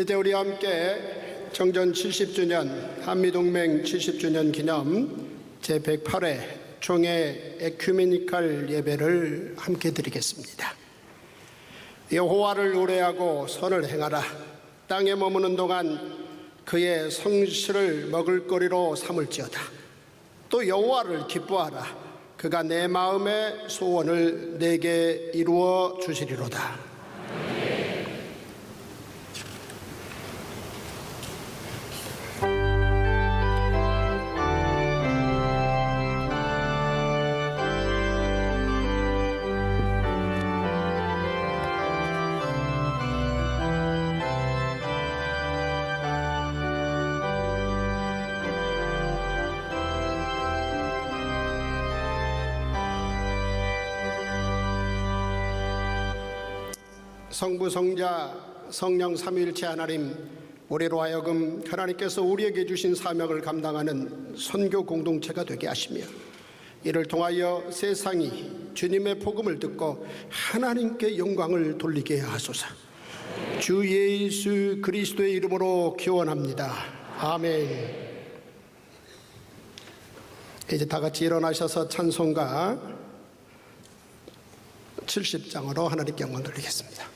이제 우리 함께 정전 70주년 한미동맹 70주년 기념 제108회 총회 에큐메니칼 예배를 함께 드리겠습니다. 여호와를 노래하고 선을 행하라. 땅에 머무는 동안 그의 성실을 먹을거리로 삼을지어다. 또 여호와를 기뻐하라. 그가 내 마음의 소원을 내게 이루어 주시리로다. 성부, 성자, 성령 삼위일체 하나님, 우리로 하여금 하나님께서 우리에게 주신 사명을 감당하는 선교 공동체가 되게 하시며 이를 통하여 세상이 주님의 복음을 듣고 하나님께 영광을 돌리게 하소서. 주 예수 그리스도의 이름으로 기원합니다. 아멘. 이제 다 같이 일어나셔서 찬송가 70장으로 하나님께 영광 돌리겠습니다.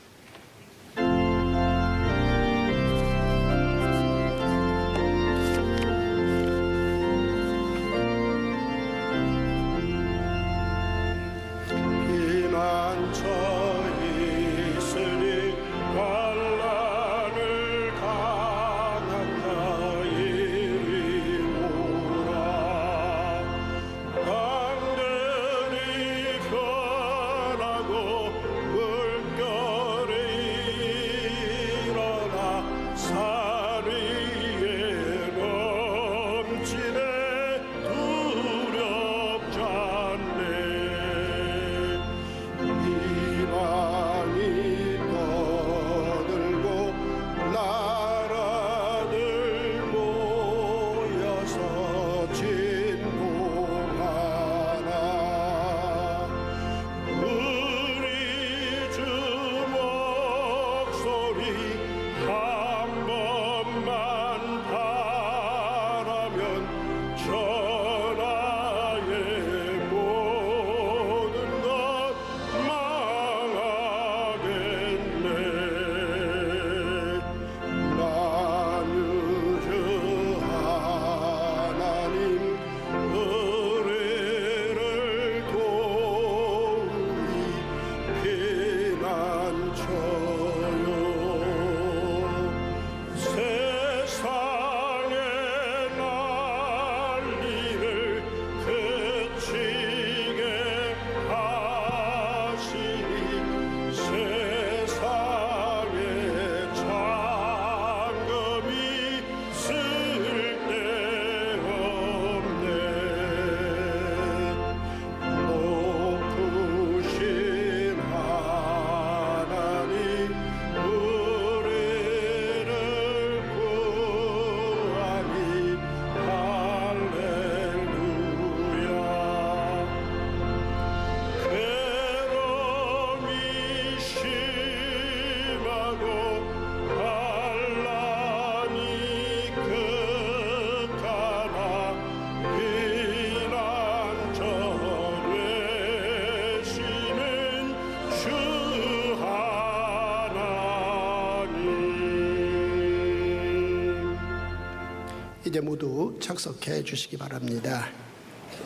이제 모두 착석해 주시기 바랍니다.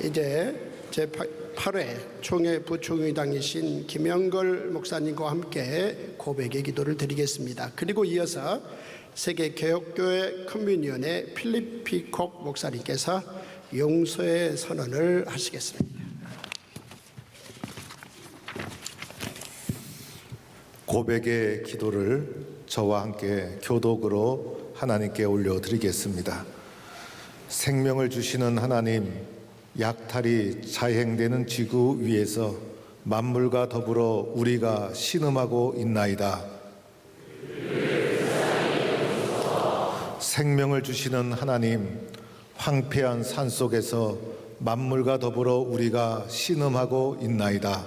이제 제8회 총회 부총회장이신 김영걸 목사님과 함께 고백의 기도를 드리겠습니다. 그리고 이어서 세계개혁교회 커뮤니언의 필립 피콕 목사님께서 용서의 선언을 하시겠습니다. 고백의 기도를 저와 함께 교독으로 하나님께 올려드리겠습니다. 생명을 주시는 하나님, 약탈이 자행되는 지구 위에서 만물과 더불어 우리가 신음하고 있나이다. 생명을 주시는 하나님, 황폐한 산속에서 만물과 더불어 우리가 신음하고 있나이다.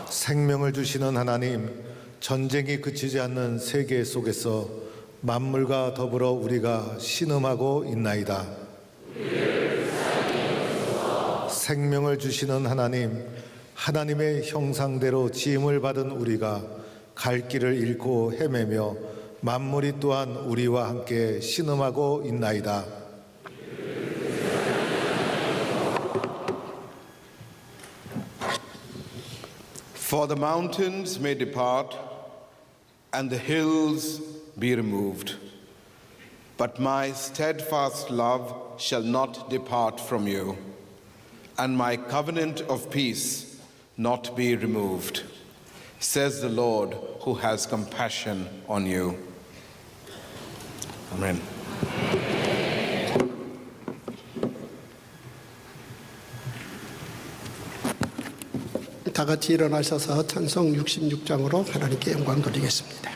생명을 주시는 하나님, 전쟁이 그치지 않는 세계 속에서 만물과 더불어 우리가 신음하고 있나이다. 생명을 주시는 하나님, 하나님의 형상대로 지음을 받은 우리가 갈 길을 잃고 헤매며 만물이 또한 우리와 함께 신음하고 있나이다. For the mountains may depart and the hills be removed, but my steadfast love shall not depart from you, and my covenant of peace not be removed, says the Lord who has compassion on you. Amen. 다 같이 일어나셔서 찬송 66장으로 하나님께 영광 돌리겠습니다.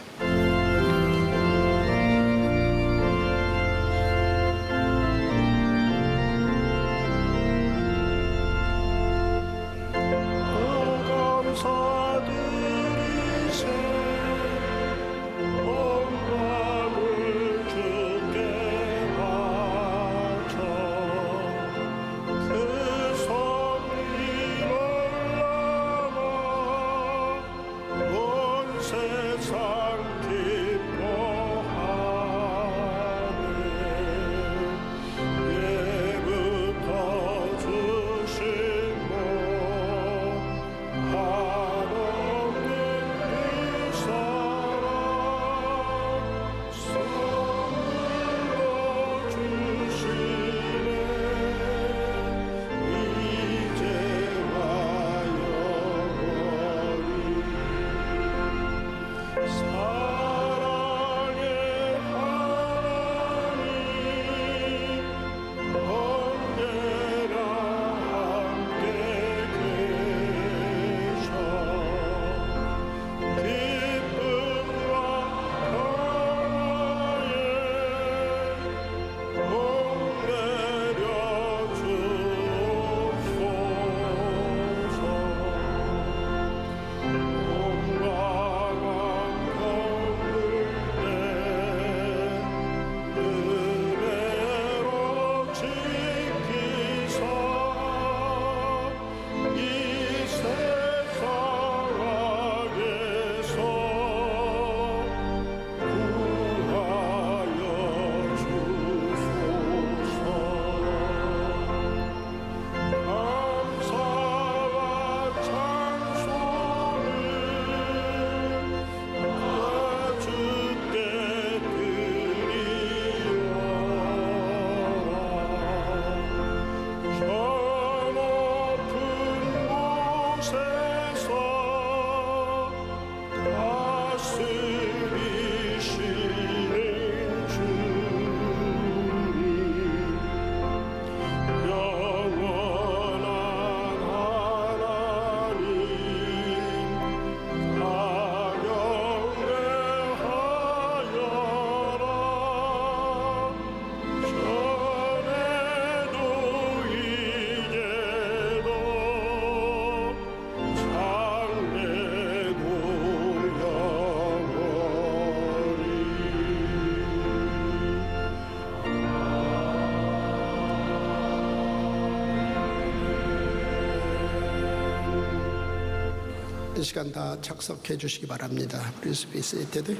이 시간 다 착석해 주시기 바랍니다. 프리스비스이테들.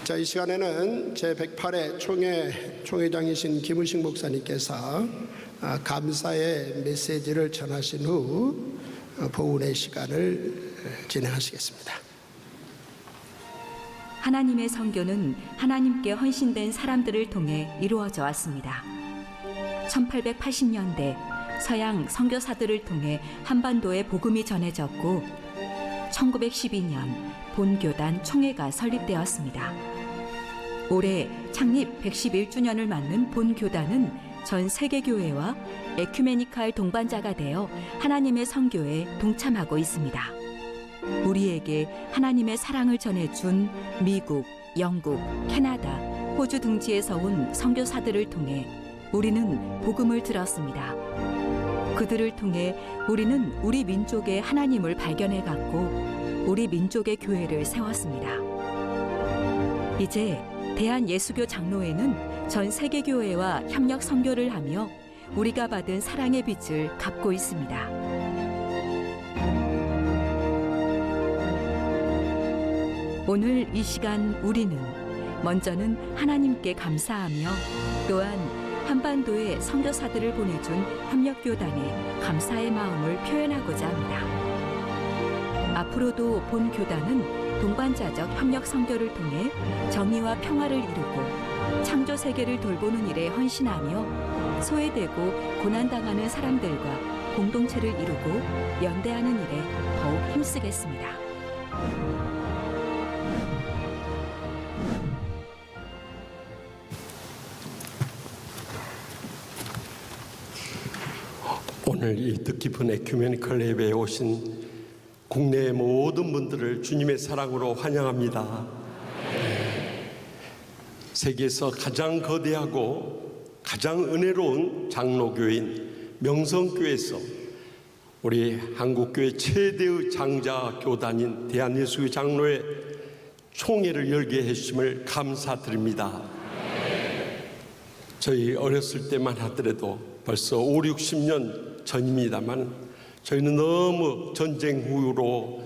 자, 이 시간에는 제108회 총회장이신 김우식 목사님께서 감사의 메시지를 전하신 후 보훈의 시간을 진행하시겠습니다. 하나님의 선교는 하나님께 헌신된 사람들을 통해 이루어져 왔습니다. 1880년대 서양 선교사들을 통해 한반도에 복음이 전해졌고 1912년 본교단 총회가 설립되었습니다. 올해 창립 111주년을 맞는 본교단은 전 세계교회와 에큐메니칼 동반자가 되어 하나님의 선교에 동참하고 있습니다. 우리에게 하나님의 사랑을 전해준 미국, 영국, 캐나다, 호주 등지에서 온 선교사들을 통해 우리는 복음을 들었습니다. 그들을 통해 우리는 우리 민족의 하나님을 발견해갔고 우리 민족의 교회를 세웠습니다. 이제 대한예수교 장로회는 전 세계 교회와 협력 선교를 하며 우리가 받은 사랑의 빚을 갚고 있습니다. 오늘 이 시간 우리는 먼저는 하나님께 감사하며 또한 한반도에 선교사들을 보내준 협력교단에 감사의 마음을 표현하고자 합니다. 앞으로도 본 교단은 동반자적 협력 선교를 통해 정의와 평화를 이루고 창조 세계를 돌보는 일에 헌신하며 소외되고 고난당하는 사람들과 공동체를 이루고 연대하는 일에 더욱 힘쓰겠습니다. 오늘 이 뜻깊은 에큐메니컬 예배에 오신 국내의 모든 분들을 주님의 사랑으로 환영합니다. 세계에서 가장 거대하고 가장 은혜로운 장로교인 명성교회에서 우리 한국교회 최대의 장자 교단인 대한예수교 장로회 총회를 열게 해주심을 감사드립니다. 저희 어렸을 때만 하더라도 벌써 5, 60년 전입니다만 저희는 너무 전쟁 후로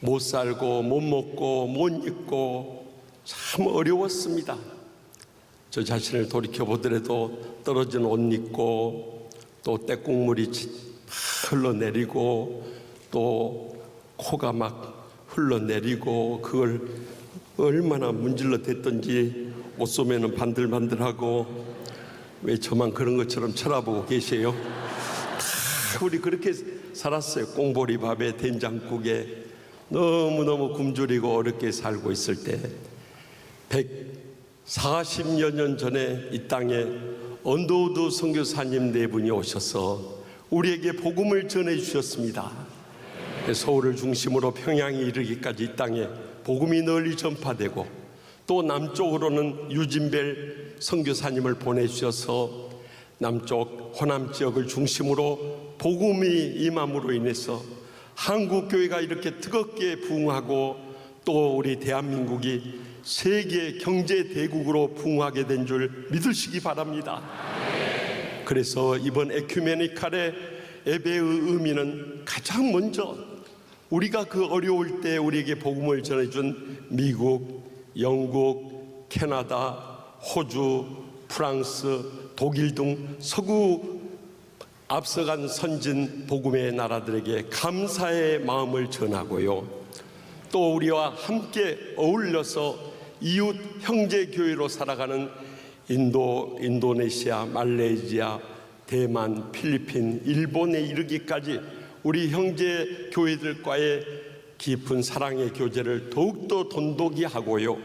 못 살고 못 먹고 못 입고 참 어려웠습니다. 저 자신을 돌이켜보더라도 떨어진 옷 입고 또 때국물이 흘러내리고 또 코가 막 흘러내리고 그걸 얼마나 문질러 댔던지 옷 소매는 반들반들하고 왜 저만 그런 것처럼 쳐다보고 계세요? 다 우리 그렇게 살았어요. 꽁보리 밥에 된장국에 너무너무 굶주리고 어렵게 살고 있을 때 140여 년 전에 이 땅에 언더우드 선교사님 네 분이 오셔서 우리에게 복음을 전해 주셨습니다. 서울을 중심으로 평양에 이르기까지 이 땅에 복음이 널리 전파되고 또 남쪽으로는 유진벨 선교사님을 보내주셔서 남쪽 호남 지역을 중심으로 복음이 임함으로 인해서 한국교회가 이렇게 뜨겁게 부흥하고 또 우리 대한민국이 세계 경제대국으로 부흥하게 된 줄 믿으시기 바랍니다. 그래서 이번 에큐메니칼의 예배의 의미는 가장 먼저 우리가 그 어려울 때 우리에게 복음을 전해준 미국, 영국, 캐나다, 호주, 프랑스, 독일 등 서구 앞서간 선진 복음의 나라들에게 감사의 마음을 전하고요. 또 우리와 함께 어울려서 이웃 형제 교회로 살아가는 인도네시아, 말레이시아, 대만, 필리핀, 일본에 이르기까지 우리 형제 교회들과의 깊은 사랑의 교제를 더욱더 돈독히 하고요.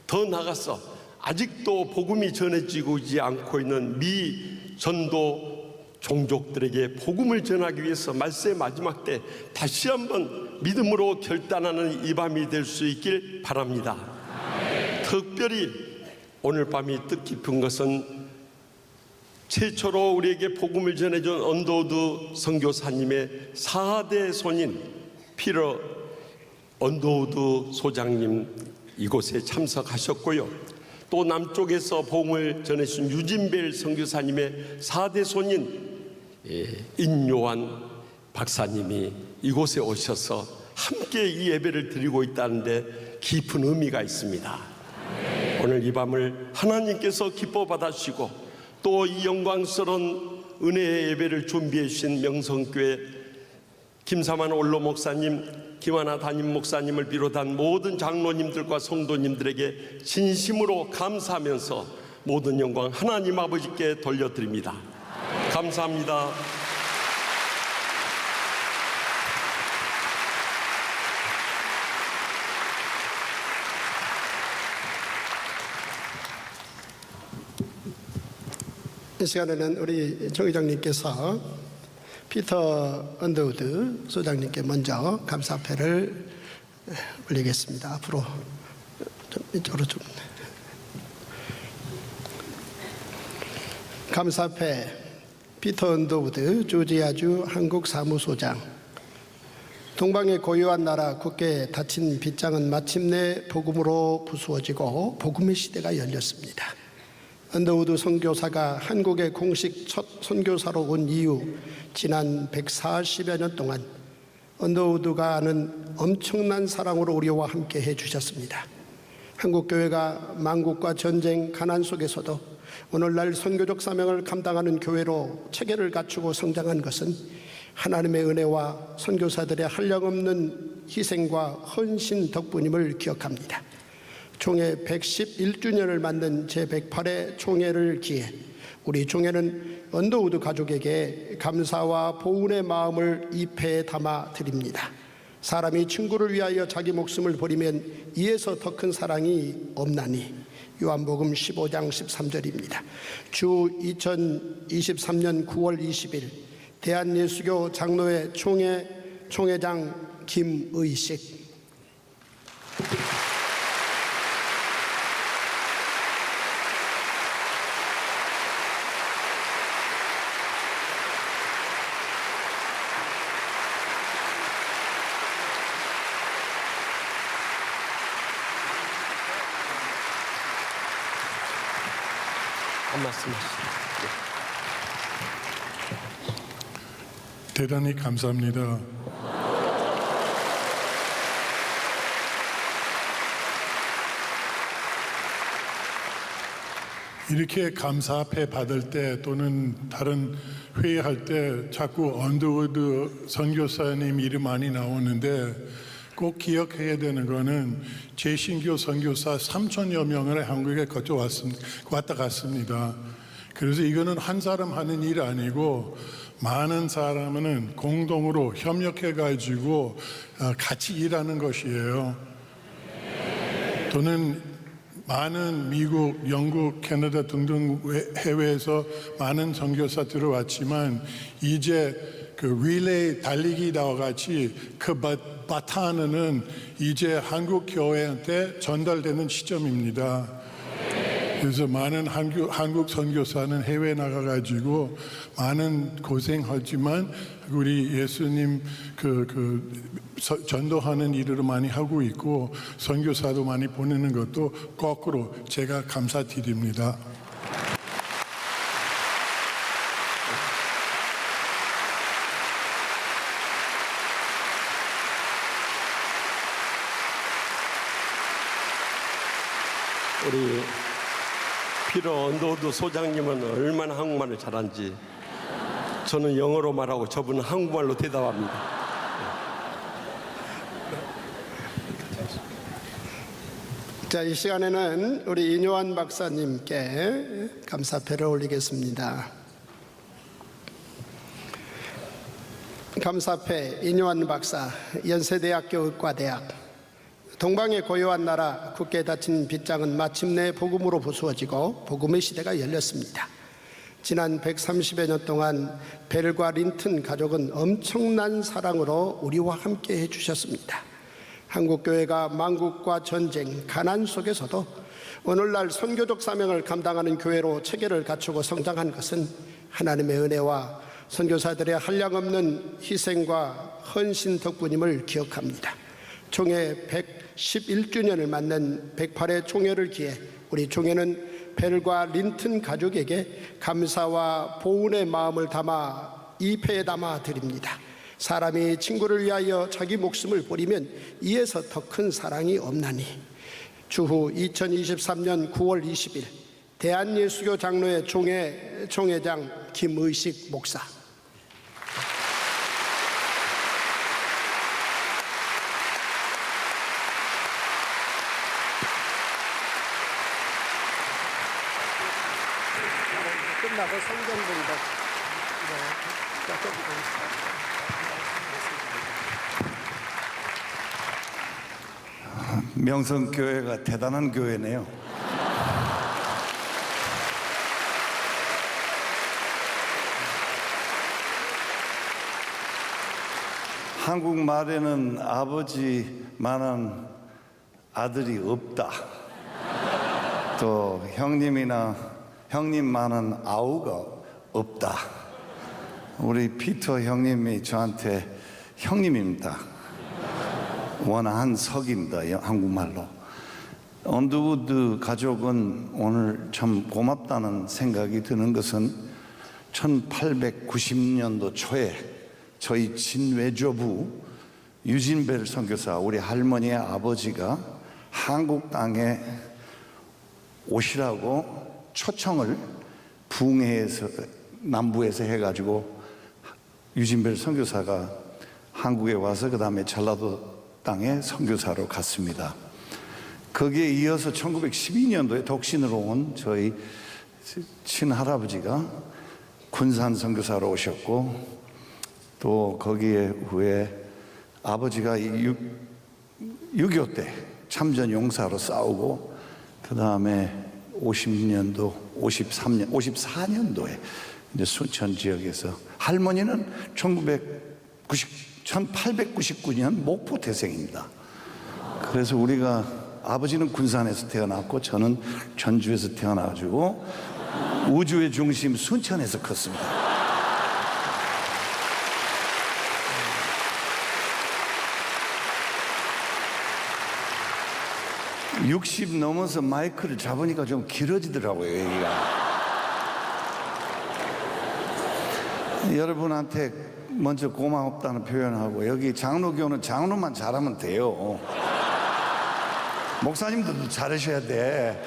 더 나아가서 아직도 복음이 전해지지 않고 있는 미 전도 종족들에게 복음을 전하기 위해서 말세의 마지막 때 다시 한번 믿음으로 결단하는 이 밤이 될 수 있길 바랍니다. 특별히 오늘 밤이 뜻깊은 것은 최초로 우리에게 복음을 전해준 언더우드 선교사님의 4대 손인 피터 언더우드 소장님 이곳에 참석하셨고요. 또 남쪽에서 복음을 전해준 유진벨 선교사님의 4대 손인 인요한 박사님이 이곳에 오셔서 함께 이 예배를 드리고 있다는데 깊은 의미가 있습니다. 오늘 이 밤을 하나님께서 기뻐 받아주시고 또 이 영광스러운 은혜의 예배를 준비해 주신 명성교회 김사만 올로 목사님, 김하나 담임 목사님을 비롯한 모든 장로님들과 성도님들에게 진심으로 감사하면서 모든 영광 하나님 아버지께 돌려드립니다. 감사합니다. 이 시간에는 우리 정 의장님께서 피터 언더우드 소장님께 먼저 감사패를 올리겠습니다. 앞으로 좀 이쪽으로 좀. 감사패 피터 언더우드 조지아주 한국 사무소장 동방의 고요한 나라 굳게 닫힌 빗장은 마침내 복음으로 부수어지고 복음의 시대가 열렸습니다. 언더우드 선교사가 한국에 공식 첫 선교사로 온 이후 지난 140여 년 동안 언더우드가 아는 엄청난 사랑으로 우리와 함께 해주셨습니다. 한국교회가 만국과 전쟁, 가난 속에서도 오늘날 선교적 사명을 감당하는 교회로 체계를 갖추고 성장한 것은 하나님의 은혜와 선교사들의 한량없는 희생과 헌신 덕분임을 기억합니다. 총회 111주년을 맞는 제108회 총회를 기해 우리 총회는 언더우드 가족에게 감사와 보훈의 마음을 이 패에 담아 드립니다. 사람이 친구를 위하여 자기 목숨을 버리면 이에서 더 큰 사랑이 없나니. 요한복음 15장 13절입니다. 주 2023년 9월 20일 대한예수교 장로회 총회장 김의식. 한 말씀 하시죠. 대단히 감사합니다. 이렇게 감사 앞에 받을 때 또는 다른 회의할 때 자꾸 언더우드 선교사님 이름 많이 나오는데 꼭 기억해야 되는 거는 재신교 선교사 3,000여 명을 한국에 왔다 갔습니다. 그래서 이거는 한 사람 하는 일이 아니고 많은 사람은 공동으로 협력해 가지고 같이 일하는 것이에요. 또는 많은 미국, 영국, 캐나다 등등 해외에서 많은 선교사 들어왔지만 이제 그 릴레이 달리기와 같이 그 바톤은 이제 한국 교회한테 전달되는 시점입니다. 그래서 많은 한국 선교사는 해외 나가가지고 많은 고생하지만 우리 예수님 전도하는 일을 많이 하고 있고 선교사도 많이 보내는 것도 거꾸로 제가 감사드립니다. 우리 피터 언더우드 소장님은 얼마나 한국말을 잘하는지 저는 영어로 말하고 저분은 한국말로 대답합니다. 자, 이 시간에는 우리 이뇨한 박사님께 감사패를 올리겠습니다. 감사패 이뇨한 박사, 연세대학교 의과대학. 동방의 고요한 나라 굳게 닫힌 빗장은 마침내 복음으로 부수어지고 복음의 시대가 열렸습니다. 지난 130여 년 동안 벨과 린튼 가족은 엄청난 사랑으로 우리와 함께 해주셨습니다. 한국교회가 만국과 전쟁, 가난 속에서도 오늘날 선교적 사명을 감당하는 교회로 체계를 갖추고 성장한 것은 하나님의 은혜와 선교사들의 한량없는 희생과 헌신 덕분임을 기억합니다. 총회 111주년을 맞는 108회 총회를 기해 우리 총회는 벨과 린튼 가족에게 감사와 보훈의 마음을 담아 이 패에 담아 드립니다. 사람이 친구를 위하여 자기 목숨을 버리면 이에서 더 큰 사랑이 없나니. 주후 2023년 9월 20일 대한예수교 장로회 총회장 김의식 목사. 끝나고 성전분들 명성교회가 대단한 교회네요. 한국말에는 아버지만한 아들이 없다. 또 형님만한 아우가 없다. 우리 피터 형님이 저한테 형님입니다. 원한석입니다. 한국말로. 언더우드 가족은 오늘 참 고맙다는 생각이 드는 것은 1890년도 초에 저희 친외조부 유진벨 선교사, 우리 할머니의 아버지가 한국 땅에 오시라고 초청을 붕해에서 남부에서 해가지고 유진벨 선교사가 한국에 와서 그 다음에 전라도 땅에 선교사로 갔습니다. 거기에 이어서 1912년도에 독신으로 온 저희 친할아버지가 군산 선교사로 오셨고, 또 거기에 후에 아버지가 6.25 때 참전 용사로 싸우고, 그 다음에 54년도에 이제 순천 지역에서, 할머니는 1899년 목포 태생입니다. 그래서 우리가 아버지는 군산에서 태어났고 저는 전주에서 태어나가지고 우주의 중심 순천에서 컸습니다. (60) 넘어서 마이크를 잡으니까 좀 길어지더라고요, 얘기가. 여러분한테 먼저 고맙다는 표현하고, 여기 장로교는 장로만 잘하면 돼요. 목사님들도 잘하셔야 돼.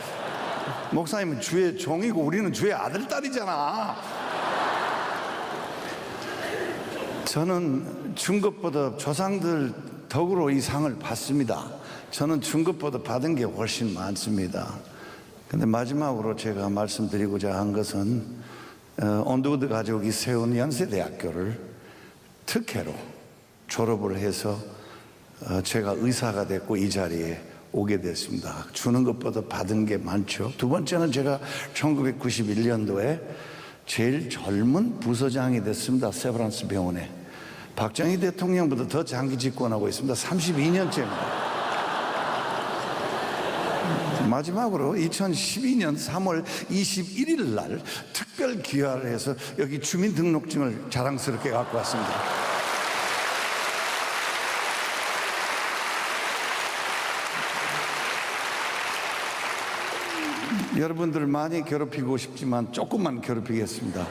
목사님은 주의 종이고 우리는 주의 아들, 딸이잖아. 저는 준 것보다 조상들 덕으로 이 상을 받습니다. 저는 준 것보다 받은 게 훨씬 많습니다. 근데 마지막으로 제가 말씀드리고자 한 것은 언더우드 가족이 세운 연세대학교를 특혜로 졸업을 해서 제가 의사가 됐고 이 자리에 오게 됐습니다. 주는 것보다 받은 게 많죠. 두 번째는 제가 1991년도에 제일 젊은 부서장이 됐습니다. 세브란스 병원에. 박정희 대통령보다 더 장기 집권하고 있습니다. 32년째입니다. 마지막으로 2012년 3월 21일 날 특별 귀화를 해서 여기 주민등록증을 자랑스럽게 갖고 왔습니다. 여러분들 많이 괴롭히고 싶지만 조금만 괴롭히겠습니다.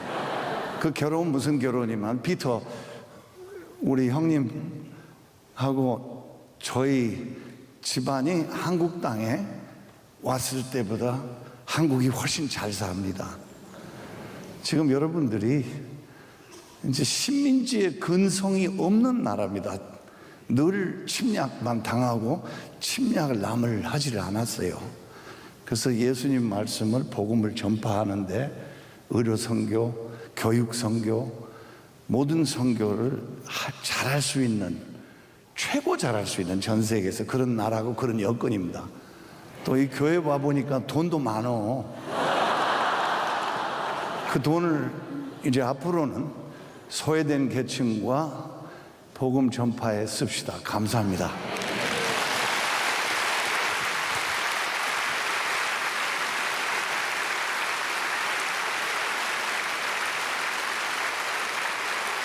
그 결혼은 무슨 결혼이면 피터, 우리 형님하고 저희 집안이 한국 땅에 왔을 때보다 한국이 훨씬 잘 삽니다. 지금 여러분들이 이제 식민지의 근성이 없는 나라입니다. 늘 침략만 당하고 침략을 남을 하지를 않았어요. 그래서 예수님 말씀을, 복음을 전파하는데 의료 선교, 교육 선교, 모든 선교를 잘할 수 있는, 최고 잘할 수 있는 전 세계에서 그런 나라고 그런 여건입니다. 또 이 교회 와 보니까 돈도 많어. 그 돈을 이제 앞으로는 소외된 계층과 복음 전파에 씁시다. 감사합니다.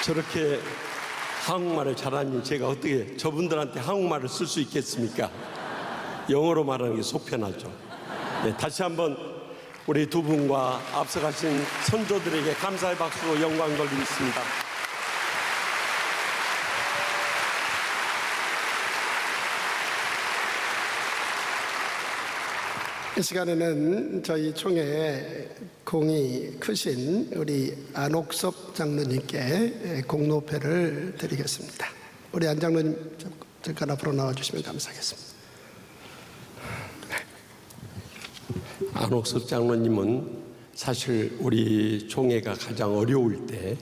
저렇게 한국말을 잘하니 제가 어떻게 저분들한테 한국말을 쓸 수 있겠습니까? 영어로 말하는 게 속편하죠. 네, 다시 한번 우리 두 분과 앞서가신 선조들에게 감사의 박수로 영광 돌리겠습니다. 이 시간에는 저희 총회에 공이 크신 우리 안옥섭 장로님께 공로패를 드리겠습니다. 우리 안 장로님 잠깐 앞으로 나와주시면 감사하겠습니다. 안옥섭 장로님은 사실 우리 총회가 가장 어려울 때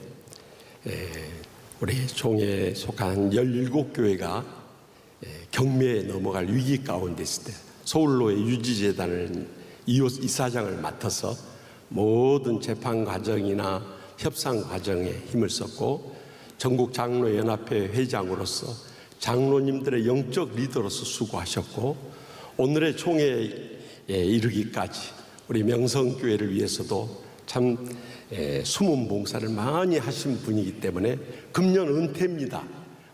우리 총회에 속한 17교회가 경매에 넘어갈 위기 가운데 있을 때 서울로의 유지재단을 이사장을 맡아서 모든 재판 과정이나 협상 과정에 힘을 썼고, 전국 장로연합회 회장으로서 장로님들의 영적 리더로서 수고하셨고, 오늘의 총회에 이르기까지 우리 명성교회를 위해서도 참 숨은 봉사를 많이 하신 분이기 때문에 금년 은퇴입니다.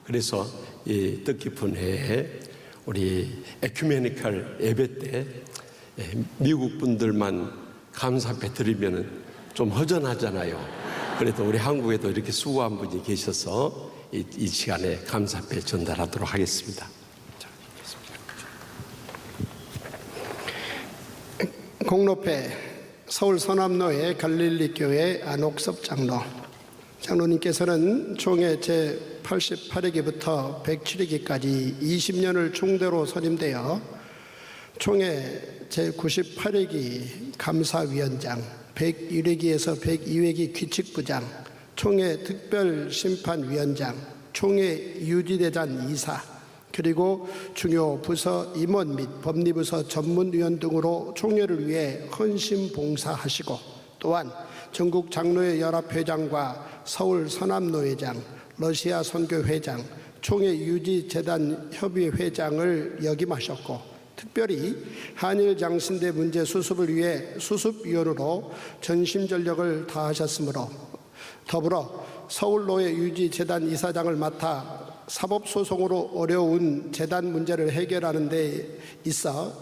그래서 이 뜻깊은 해에 우리 에큐메니컬 예배 때 미국 분들만 감사패 드리면 좀 허전하잖아요. 그래도 우리 한국에도 이렇게 수고한 분이 계셔서 이 시간에 감사패 전달하도록 하겠습니다. 공로패 서울 서남로의 갈릴리 교회 안옥섭 장로. 장로님께서는 총회 제88회기부터 107회기까지 20년을 총대로 선임되어 총회 제98회기 감사위원장, 101회기에서 102회기 규칙부장, 총회 특별심판위원장, 총회 유지대잔 이사, 그리고 중요 부서 임원 및 법리부서 전문위원 등으로 총회를 위해 헌신 봉사하시고, 또한 전국 장로회 연합회장과 서울 서남로회장, 러시아 선교회장, 총회 유지재단 협의회장을 역임하셨고, 특별히 한일 장신대 문제 수습을 위해 수습위원으로 전심전력을 다하셨으므로, 더불어 서울로회 유지재단 이사장을 맡아 사법소송으로 어려운 재단 문제를 해결하는 데 있어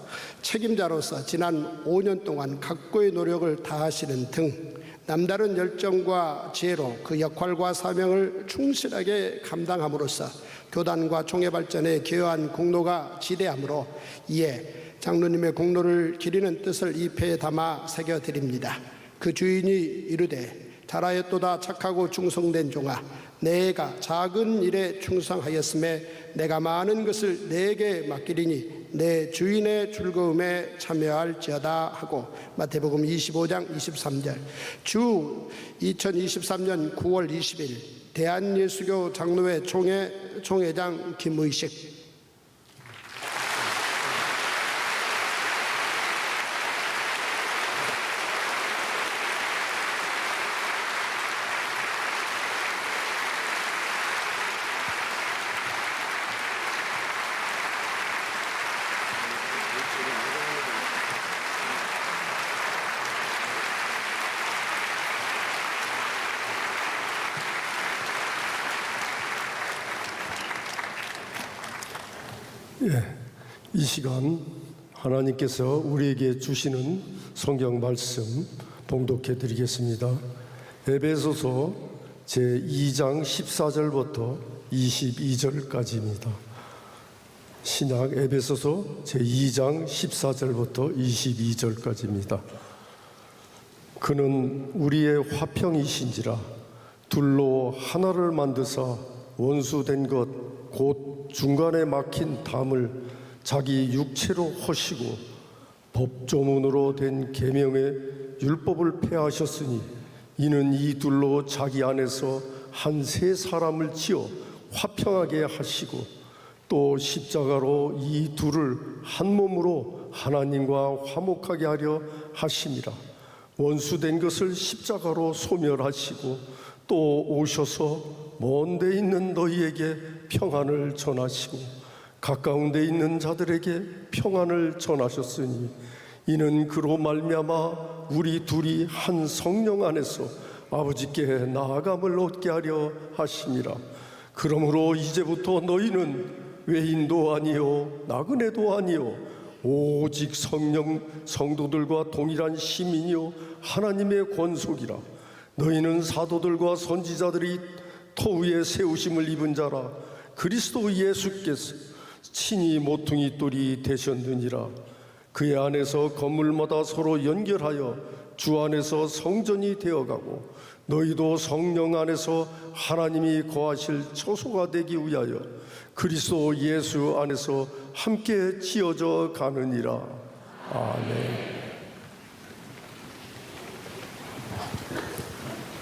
책임자로서 지난 5년 동안 각고의 노력을 다하시는 등 남다른 열정과 지혜로 그 역할과 사명을 충실하게 감당함으로써 교단과 총회 발전에 기여한 공로가 지대하므로, 이에 장로님의 공로를 기리는 뜻을 이 패에 담아 새겨드립니다. 그 주인이 이르되, 잘하였도다 착하고 충성된 종아, 내가 작은 일에 충성하였음에 내가 많은 것을 내게 맡기리니 내 주인의 즐거움에 참여할지어다 하고, 마태복음 25장 23절. 주 2023년 9월 20일 대한예수교 장로회 총회장 김의식. 이 시간 하나님께서 우리에게 주시는 성경 말씀 봉독해 드리겠습니다. 에베소서 제2장 14절부터 22절까지입니다. 신약 에베소서 제2장 14절부터 22절까지입니다. 그는 우리의 화평이신지라 둘로 하나를 만드사 원수된 것 곧 중간에 막힌 담을 자기 육체로 허시고 법조문으로 된 계명의 율법을 폐하셨으니, 이는 이 둘로 자기 안에서 한 세 사람을 지어 화평하게 하시고, 또 십자가로 이 둘을 한 몸으로 하나님과 화목하게 하려 하심이라. 원수된 것을 십자가로 소멸하시고, 또 오셔서 먼 데 있는 너희에게 평안을 전하시고 가까운 데 있는 자들에게 평안을 전하셨으니, 이는 그로 말미암아 우리 둘이 한 성령 안에서 아버지께 나아감을 얻게 하려 하심이라. 그러므로 이제부터 너희는 외인도 아니요 나그네도 아니요 오직 성도들과 동일한 시민이요 하나님의 권속이라. 너희는 사도들과 선지자들이 터 위에 세우심을 입은 자라. 그리스도 예수께서 친히 모퉁이 돌이 되셨느니라. 그의 안에서 건물마다 서로 연결하여 주 안에서 성전이 되어가고, 너희도 성령 안에서 하나님이 거하실 처소가 되기 위하여 그리스도 예수 안에서 함께 지어져 가느니라. 아멘.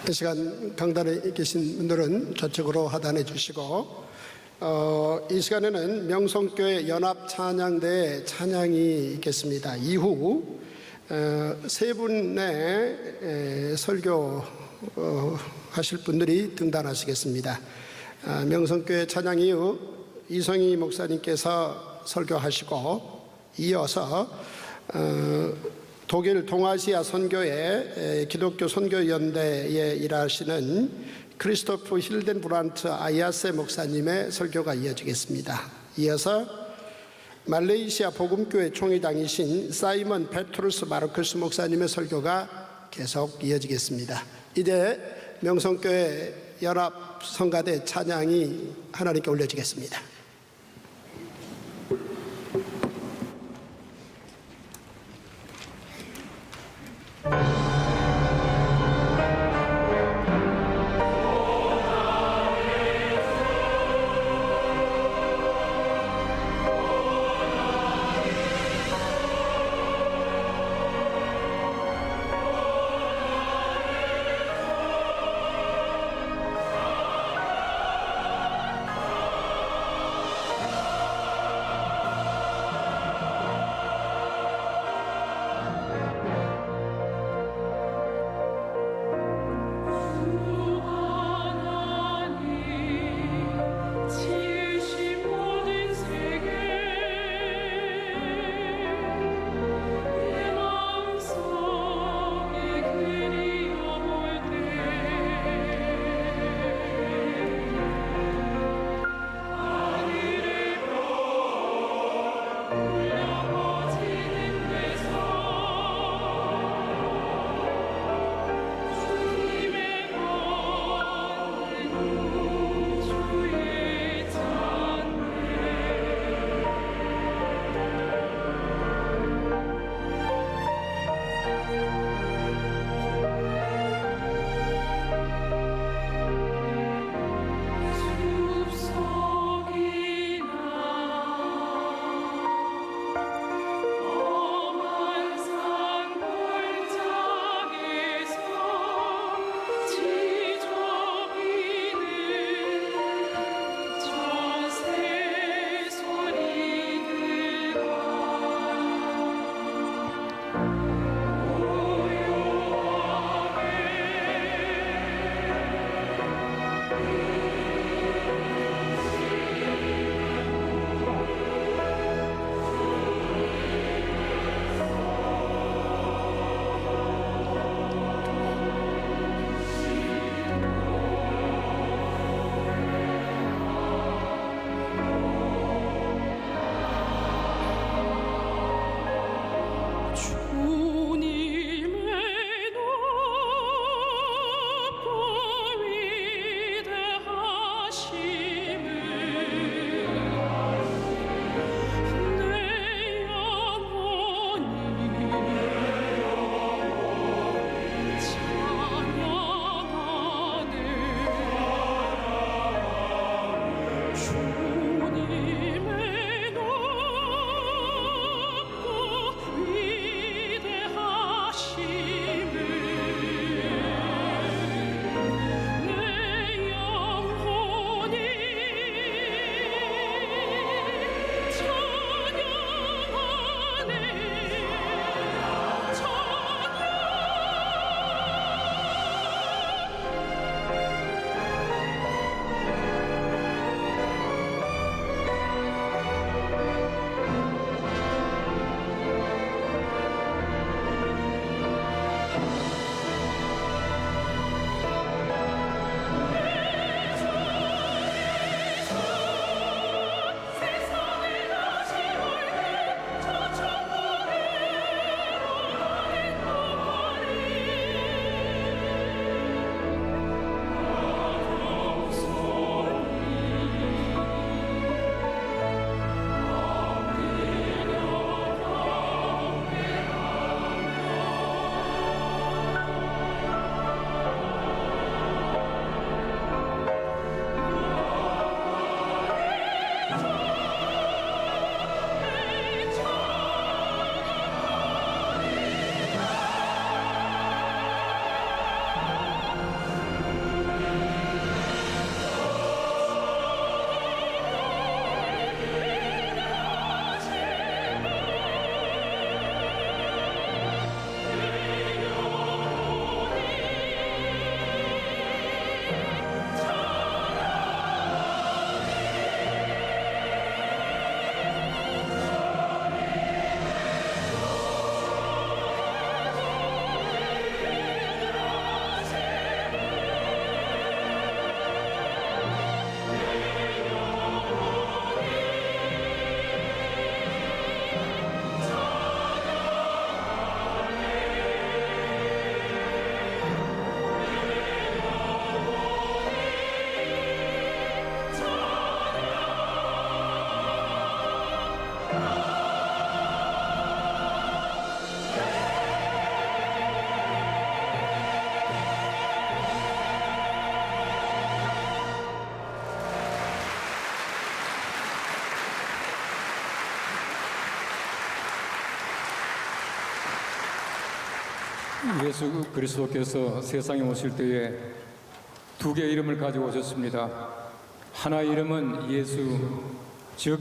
이 시간 강단에 계신 분들은 저쪽으로 하단해 주시고, 이 시간에는 명성교회 연합찬양대의 찬양이 있겠습니다. 이후 세 분의 설교 하실 분들이 등단하시겠습니다. 명성교회 찬양 이후 이성희 목사님께서 설교하시고, 이어서 독일 동아시아 선교회 기독교 선교연대에 일하시는 크리스토프 힐덴브란트 아야세 목사님의 설교가 이어지겠습니다. 이어서 말레이시아 복음교회 총회장이신 사이먼 페트루스 마르크스 목사님의 설교가 계속 이어지겠습니다. 이제 명성교회 연합 성가대 찬양이 하나님께 올려지겠습니다. 예수 그리스도께서 세상에 오실 때에 두 개의 이름을 가지고 오셨습니다. 하나의 이름은 예수, 즉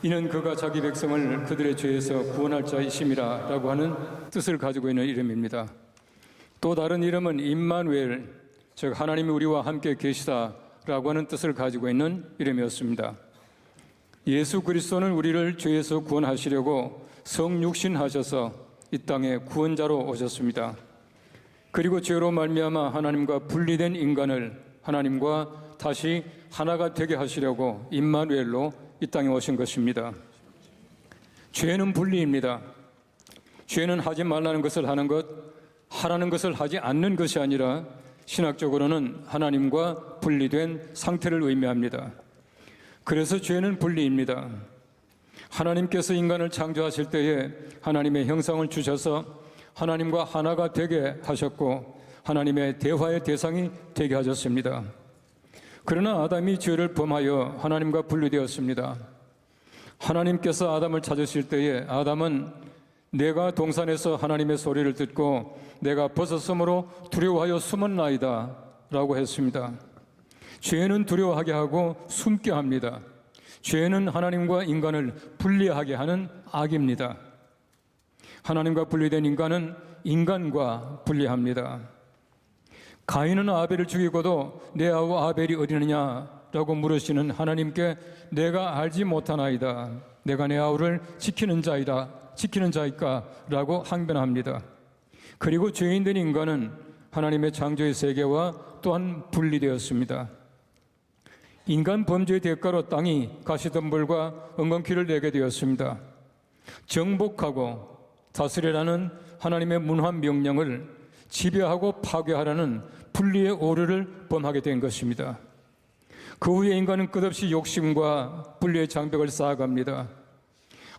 이는 그가 자기 백성을 그들의 죄에서 구원할 자이심이라 라고 하는 뜻을 가지고 있는 이름입니다. 또 다른 이름은 임마누엘, 즉 하나님이 우리와 함께 계시다 라고 하는 뜻을 가지고 있는 이름이었습니다. 예수 그리스도는 우리를 죄에서 구원하시려고 성육신하셔서 이 땅에 구원자로 오셨습니다. 그리고 죄로 말미암아 하나님과 분리된 인간을 하나님과 다시 하나가 되게 하시려고 임마누엘로 이 땅에 오신 것입니다. 죄는 분리입니다. 죄는 하지 말라는 것을 하는 것, 하라는 것을 하지 않는 것이 아니라 신학적으로는 하나님과 분리된 상태를 의미합니다. 그래서 죄는 분리입니다. 하나님께서 인간을 창조하실 때에 하나님의 형상을 주셔서 하나님과 하나가 되게 하셨고 하나님의 대화의 대상이 되게 하셨습니다. 그러나 아담이 죄를 범하여 하나님과 분리되었습니다. 하나님께서 아담을 찾으실 때에 아담은 내가 동산에서 하나님의 소리를 듣고 내가 벗었으므로 두려워하여 숨었나이다 라고 했습니다. 죄는 두려워하게 하고 숨게 합니다. 죄는 하나님과 인간을 분리하게 하는 악입니다. 하나님과 분리된 인간은 인간과 분리합니다. 가인은 아벨을 죽이고도 내 아우 아벨이 어디느냐라고 물으시는 하나님께 내가 알지 못하나이다. 내가 내 아우를 지키는 자이까라고 항변합니다. 그리고 죄인된 인간은 하나님의 창조의 세계와 또한 분리되었습니다. 인간 범죄의 대가로 땅이 가시덤불과 엉겅퀴를 내게 되었습니다. 정복하고 다스리라는 하나님의 문화 명령을 지배하고 파괴하라는 분리의 오류를 범하게 된 것입니다. 그 후에 인간은 끝없이 욕심과 분리의 장벽을 쌓아갑니다.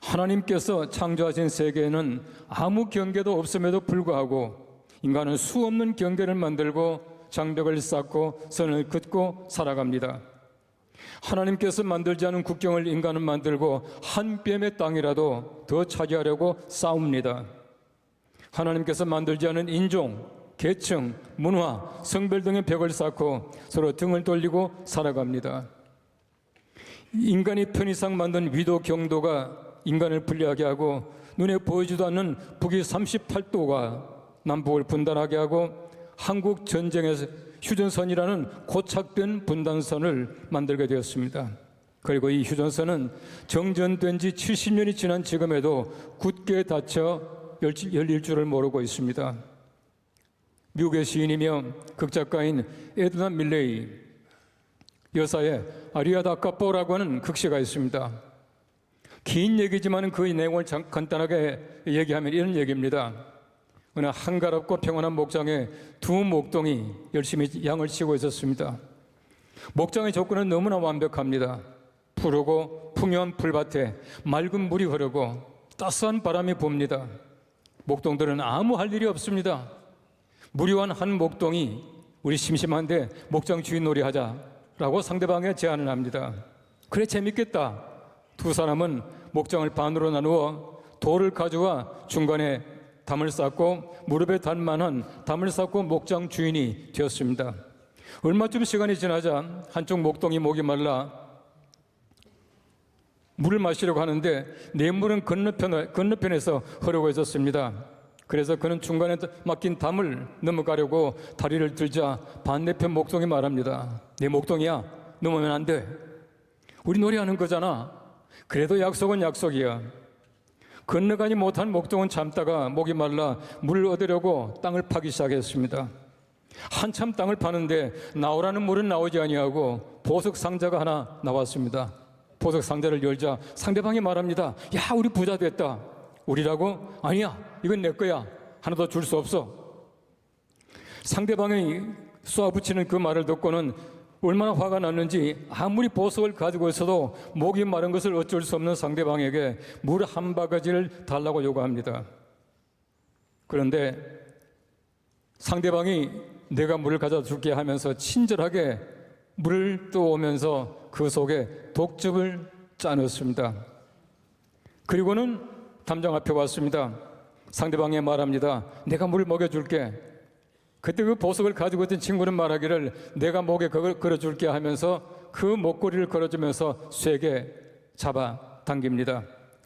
하나님께서 창조하신 세계에는 아무 경계도 없음에도 불구하고 인간은 수없는 경계를 만들고 장벽을 쌓고 선을 긋고 살아갑니다. 하나님께서 만들지 않은 국경을 인간은 만들고 한 뼘의 땅이라도 더 차지하려고 싸웁니다. 하나님께서 만들지 않은 인종, 계층, 문화, 성별 등의 벽을 쌓고 서로 등을 돌리고 살아갑니다. 인간이 편의상 만든 위도 경도가 인간을 분리하게 하고 눈에 보이지도 않는 북위 38도가 남북을 분단하게 하고 한국 전쟁에서 휴전선이라는 고착된 분단선을 만들게 되었습니다. 그리고 이 휴전선은 정전된 지 70년이 지난 지금에도 굳게 닫혀 열릴 줄을 모르고 있습니다. 미국의 시인이며 극작가인 에드나 밀레이 여사의 아리아다 카포라고 하는 극시가 있습니다. 긴 얘기지만 그 내용을 간단하게 얘기하면 이런 얘기입니다. 어느 한가롭고 평온한 목장에 두 목동이 열심히 양을 치고 있었습니다. 목장의 조건은 너무나 완벽합니다. 푸르고 풍요한 풀밭에 맑은 물이 흐르고 따스한 바람이 붑니다. 목동들은 아무 할 일이 없습니다. 무료한 한 목동이 우리 심심한데 목장 주인 놀이 하자라고 상대방에 제안을 합니다. 그래 재밌겠다. 두 사람은 목장을 반으로 나누어 돌을 가져와 중간에 담을 쌓고 무릎에 닿만한 담을 쌓고 목장 주인이 되었습니다. 얼마쯤 시간이 지나자 한쪽 목동이 목이 말라 물을 마시려고 하는데 냇물은 건너편에서 흐르고 있었습니다. 그래서 그는 중간에 막힌 담을 넘어가려고 다리를 들자 반대편 목동이 말합니다. 내 목동이야. 넘으면 안 돼. 우리 놀이하는 거잖아. 그래도 약속은 약속이야. 건너가지 못한 목동은 참다가 목이 말라 물을 얻으려고 땅을 파기 시작했습니다. 한참 땅을 파는데 나오라는 물은 나오지 아니하고 보석 상자가 하나 나왔습니다. 보석 상자를 열자 상대방이 말합니다. 야, 우리 부자 됐다. 우리라고? 아니야, 이건 내 거야. 하나도 줄 수 없어. 상대방이 쏘아붙이는 그 말을 듣고는 얼마나 화가 났는지 아무리 보석을 가지고 있어도 목이 마른 것을 어쩔 수 없는 상대방에게 물 한 바가지를 달라고 요구합니다. 그런데 상대방이 내가 물을 가져다 줄게 하면서 친절하게 물을 떠오면서 그 속에 독즙을 짜넣었습니다. 그리고는 담장 앞에 왔습니다. 상대방에 말합니다. 내가 물 먹여줄게. 그때 그 보석을 가지고 있던 친구는 말하기를 내가 목에 그걸 걸어줄게 하면서 그 목걸이를 걸어주면서 쇠게 잡아 당깁니다.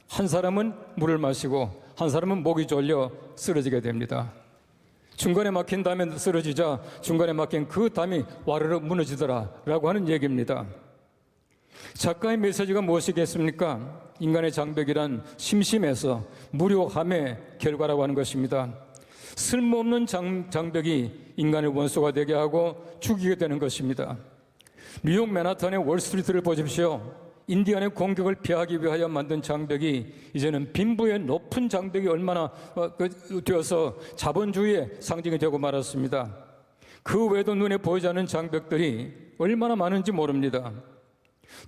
한 사람은 물을 마시고 한 사람은 목이 졸려 쓰러지게 됩니다. 중간에 막힌 담에 쓰러지자 중간에 막힌 그 담이 와르르 무너지더라라고 하는 얘기입니다. 작가의 메시지가 무엇이겠습니까? 인간의 장벽이란 심심해서 무료함의 결과라고 하는 것입니다. 쓸모없는 장벽이 인간의 원수가 되게 하고 죽이게 되는 것입니다. 뉴욕 맨하탄의 월스트리트를 보십시오. 인디안의 공격을 피하기 위하여 만든 장벽이 이제는 빈부의 높은 장벽이 얼마나 되어서 자본주의의 상징이 되고 말았습니다. 그 외에도 눈에 보이지 않는 장벽들이 얼마나 많은지 모릅니다.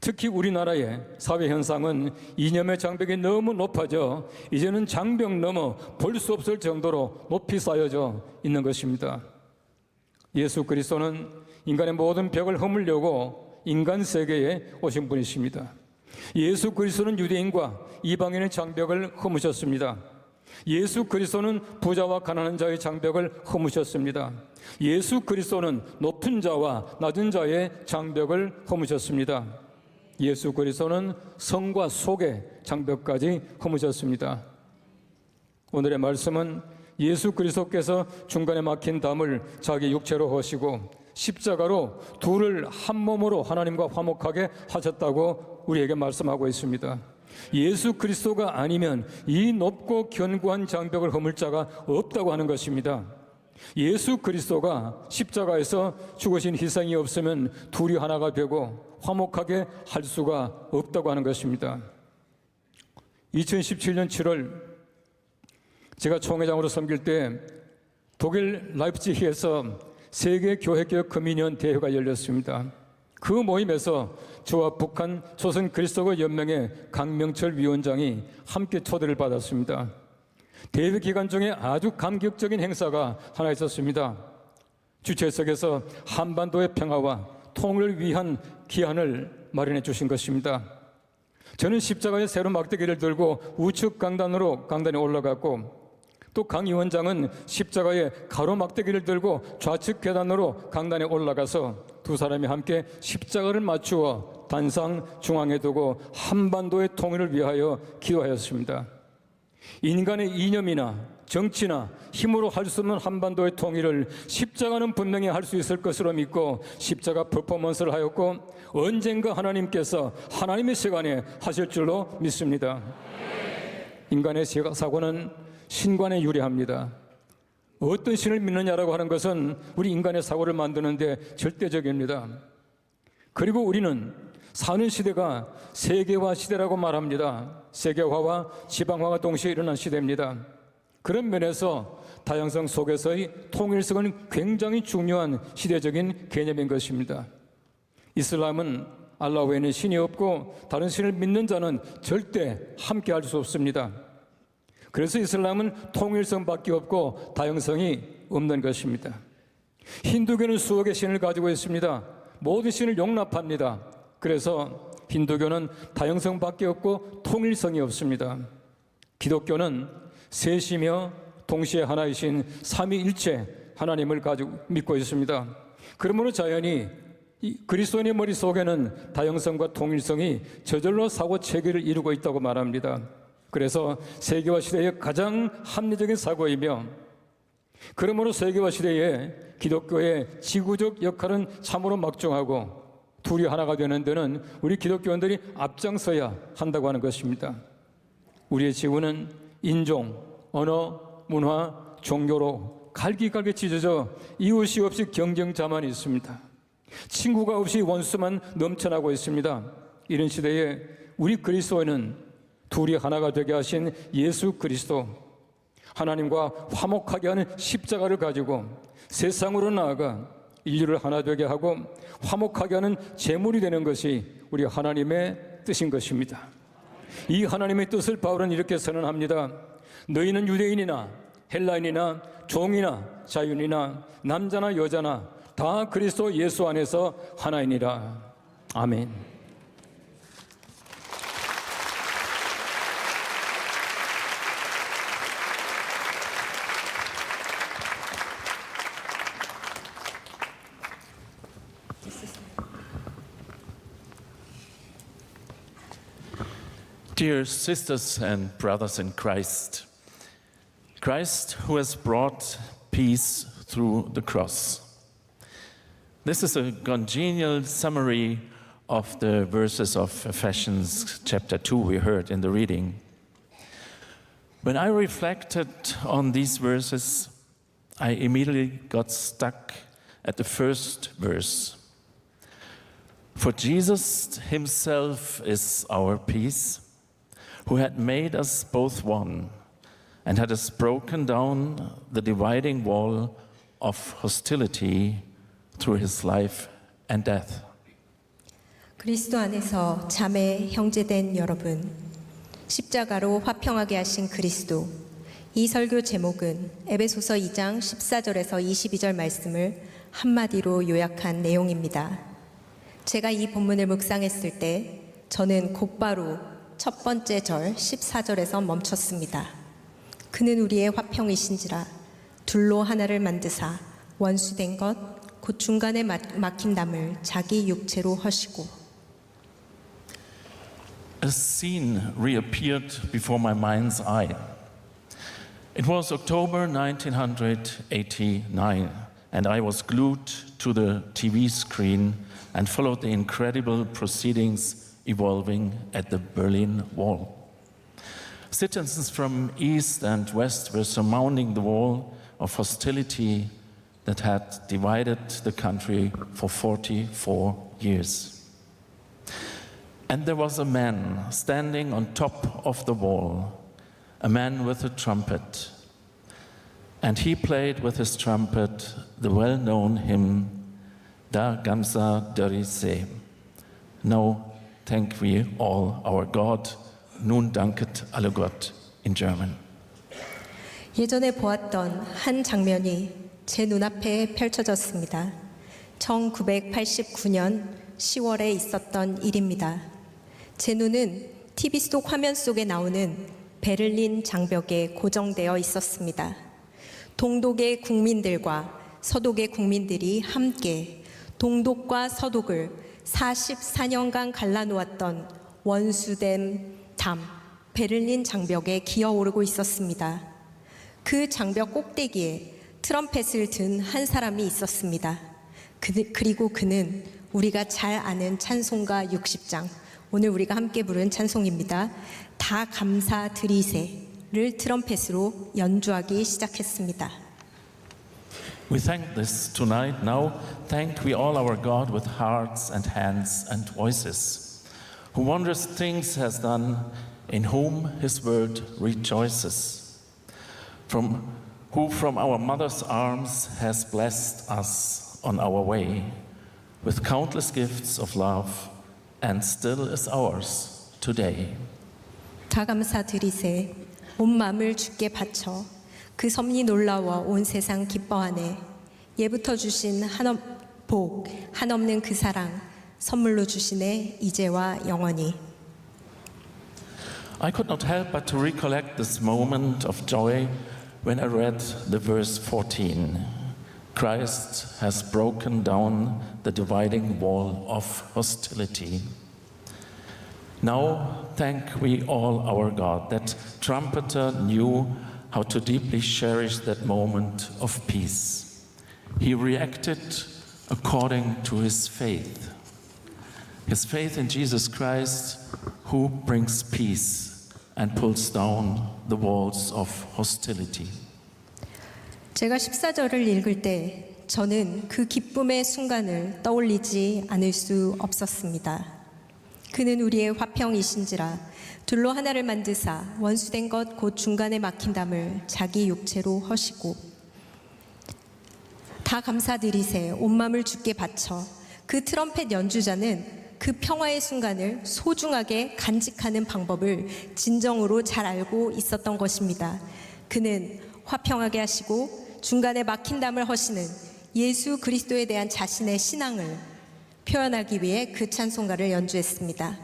특히 우리나라의 사회 현상은 이념의 장벽이 너무 높아져 이제는 장벽 넘어 볼 수 없을 정도로 높이 쌓여져 있는 것입니다. 예수 그리스도는 인간의 모든 벽을 허물려고 인간 세계에 오신 분이십니다. 예수 그리스도는 유대인과 이방인의 장벽을 허무셨습니다. 예수 그리스도는 부자와 가난한 자의 장벽을 허무셨습니다. 예수 그리스도는 높은 자와 낮은 자의 장벽을 허무셨습니다. 예수 그리스도는 성과 속의 장벽까지 허무셨습니다. 오늘의 말씀은 예수 그리스도께서 중간에 막힌 담을 자기 육체로 허시고 십자가로 둘을 한 몸으로 하나님과 화목하게 하셨다고 우리에게 말씀하고 있습니다. 예수 그리스도가 아니면 이 높고 견고한 장벽을 허물 자가 없다고 하는 것입니다. 예수 그리스도가 십자가에서 죽으신 희생이 없으면 둘이 하나가 되고 화목하게 할 수가 없다고 하는 것입니다. 2017년 7월 제가 총회장으로 섬길 때 독일 라이프치히에서 세계 교회개혁 금인연 대회가 열렸습니다. 그 모임에서 저와 북한 조선 그리스도교 연맹의 강명철 위원장이 함께 초대를 받았습니다. 대회 기간 중에 아주 감격적인 행사가 하나 있었습니다. 주최석에서 한반도의 평화와 통일을 위한 기한을 마련해 주신 것입니다. 저는 십자가의 세로 막대기를 들고 우측 강단에 올라갔고 또 강 위원장은 십자가의 가로 막대기를 들고 좌측 계단으로 강단에 올라가서 두 사람이 함께 십자가를 맞추어 단상 중앙에 두고 한반도의 통일을 위하여 기도하였습니다. 인간의 이념이나 정치나 힘으로 할 수 없는 한반도의 통일을 십자가는 분명히 할 수 있을 것으로 믿고 십자가 퍼포먼스를 하였고 언젠가 하나님께서 하나님의 시간에 하실 줄로 믿습니다. 인간의 사고는 신관에 유리합니다. 어떤 신을 믿느냐라고 하는 것은 우리 인간의 사고를 만드는데 절대적입니다. 그리고 우리는 사는 시대가 세계화 시대라고 말합니다. 세계화와 지방화가 동시에 일어난 시대입니다. 그런 면에서 다양성 속에서의 통일성은 굉장히 중요한 시대적인 개념인 것입니다. 이슬람은 알라 외에는 신이 없고 다른 신을 믿는 자는 절대 함께 할 수 없습니다. 그래서 이슬람은 통일성밖에 없고 다양성이 없는 것입니다. 힌두교는 수억의 신을 가지고 있습니다. 모든 신을 용납합니다. 그래서 힌두교는 다양성밖에 없고 통일성이 없습니다. 기독교는 셋이며 동시에 하나이신 삼위일체 하나님을 가지고 믿고 있습니다. 그러므로 자연히 그리스도인의 머릿속에는 다양성과 통일성이 저절로 사고 체계를 이루고 있다고 말합니다. 그래서 세계화 시대의 가장 합리적인 사고이며 그러므로 세계화 시대에 기독교의 지구적 역할은 참으로 막중하고 둘이 하나가 되는 데는 우리 기독교인들이 앞장서야 한다고 하는 것입니다. 우리의 지구는 인종, 언어, 문화, 종교로 갈기갈기 찢어져 이웃이 없이 경쟁자만 있습니다. 친구가 없이 원수만 넘쳐나고 있습니다. 이런 시대에 우리 그리스도인은 둘이 하나가 되게 하신 예수 그리스도, 하나님과 화목하게 하는 십자가를 가지고 세상으로 나아가 인류를 하나 되게 하고 화목하게 하는 제물이 되는 것이 우리 하나님의 뜻인 것입니다. 이 하나님의 뜻을 바울은 이렇게 선언합니다. 너희는 유대인이나 헬라인이나 종이나 자유인이나 남자나 여자나 다 그리스도 예수 안에서 하나이니라. 아멘. Dear sisters and brothers in Christ, Christ who has brought peace through the cross. This is a congenial summary of the verses of Ephesians chapter 2 we heard in the reading. When I reflected on these verses, I immediately got stuck at the first verse. For Jesus himself is our peace, who had made us both one and had us broken down the dividing wall of hostility through his life and death. 그리스도 안에서 자매 형제된 여러분, 십자가로 화평하게 하신 그리스도. 이 설교 제목은 에베소서 2장 14절에서 22절 말씀을 한마디로 요약한 내용입니다. 제가 이 본문을 묵상했을 때 저는 곧바로 첫 번째 절 14절에서 멈췄습니다. 그는 우리의 화평이신지라 둘로 하나를 만드사 원수된 것 곧 중간에 막힌 담을 자기 육체로 허시고. A scene reappeared before my mind's eye. It was October 1989, and I was glued to the TV screen and followed the incredible proceedings evolving at the Berlin Wall. Citizens from east and west were surmounting the wall of hostility that had divided the country for 44 years. And there was a man standing on top of the wall, a man with a trumpet. And he played with his trumpet the well-known hymn, Da Gamsa Derise. Now thank we all our God, nun danket alle Gott in German. 예전에 보았던 한 장면이 제 눈앞에 펼쳐졌습니다. 1989년 10월에 있었던 일입니다. 제 눈은 TV 속 화면 속에 나오는 베를린 장벽에 고정되어 있었습니다. 동독의 국민들과 서독의 국민들이 함께 동독과 서독을 44년간 갈라놓았던 원수된 담, 베를린 장벽에 기어오르고 있었습니다. 그 장벽 꼭대기에 트럼펫을 든 한 사람이 있었습니다. 그리고 그는 우리가 잘 아는 찬송가 60장, 오늘 우리가 함께 부른 찬송입니다. 다 감사드리세를 트럼펫으로 연주하기 시작했습니다. We thank this tonight. Now thank we all our God with hearts and hands and voices, who wondrous things has done, in whom his word rejoices, who from our mother's arms has blessed us on our way with countless gifts of love and still is ours today. 다 감사드리세 온 마음을 주께 바쳐 그 섭리 놀라워 온 세상 기뻐하네. 예부터 주신 복 한없는 그 사랑 선물로 주시네 이제와 영원히. I could not help but to recollect this moment of joy when I read the verse 14. Christ has broken down the dividing wall of hostility. Now thank we all our God. That trumpeter knew how to deeply cherish that moment of peace. He reacted according to his faith in Jesus Christ, who brings peace and pulls down the walls of hostility. 제가 14절을 읽을 때 저는 그 기쁨의 순간을 떠올리지 않을 수 없었습니다. 그는 우리의 화평이신지라 둘로 하나를 만드사 원수된 것 곧 중간에 막힌 담을 자기 육체로 허시고. 다 감사드리세 온 마음을 주께 바쳐. 그 트럼펫 연주자는 그 평화의 순간을 소중하게 간직하는 방법을 진정으로 잘 알고 있었던 것입니다. 그는 화평하게 하시고 중간에 막힌 담을 허시는 예수 그리스도에 대한 자신의 신앙을 표현하기 위해 그 찬송가를 연주했습니다.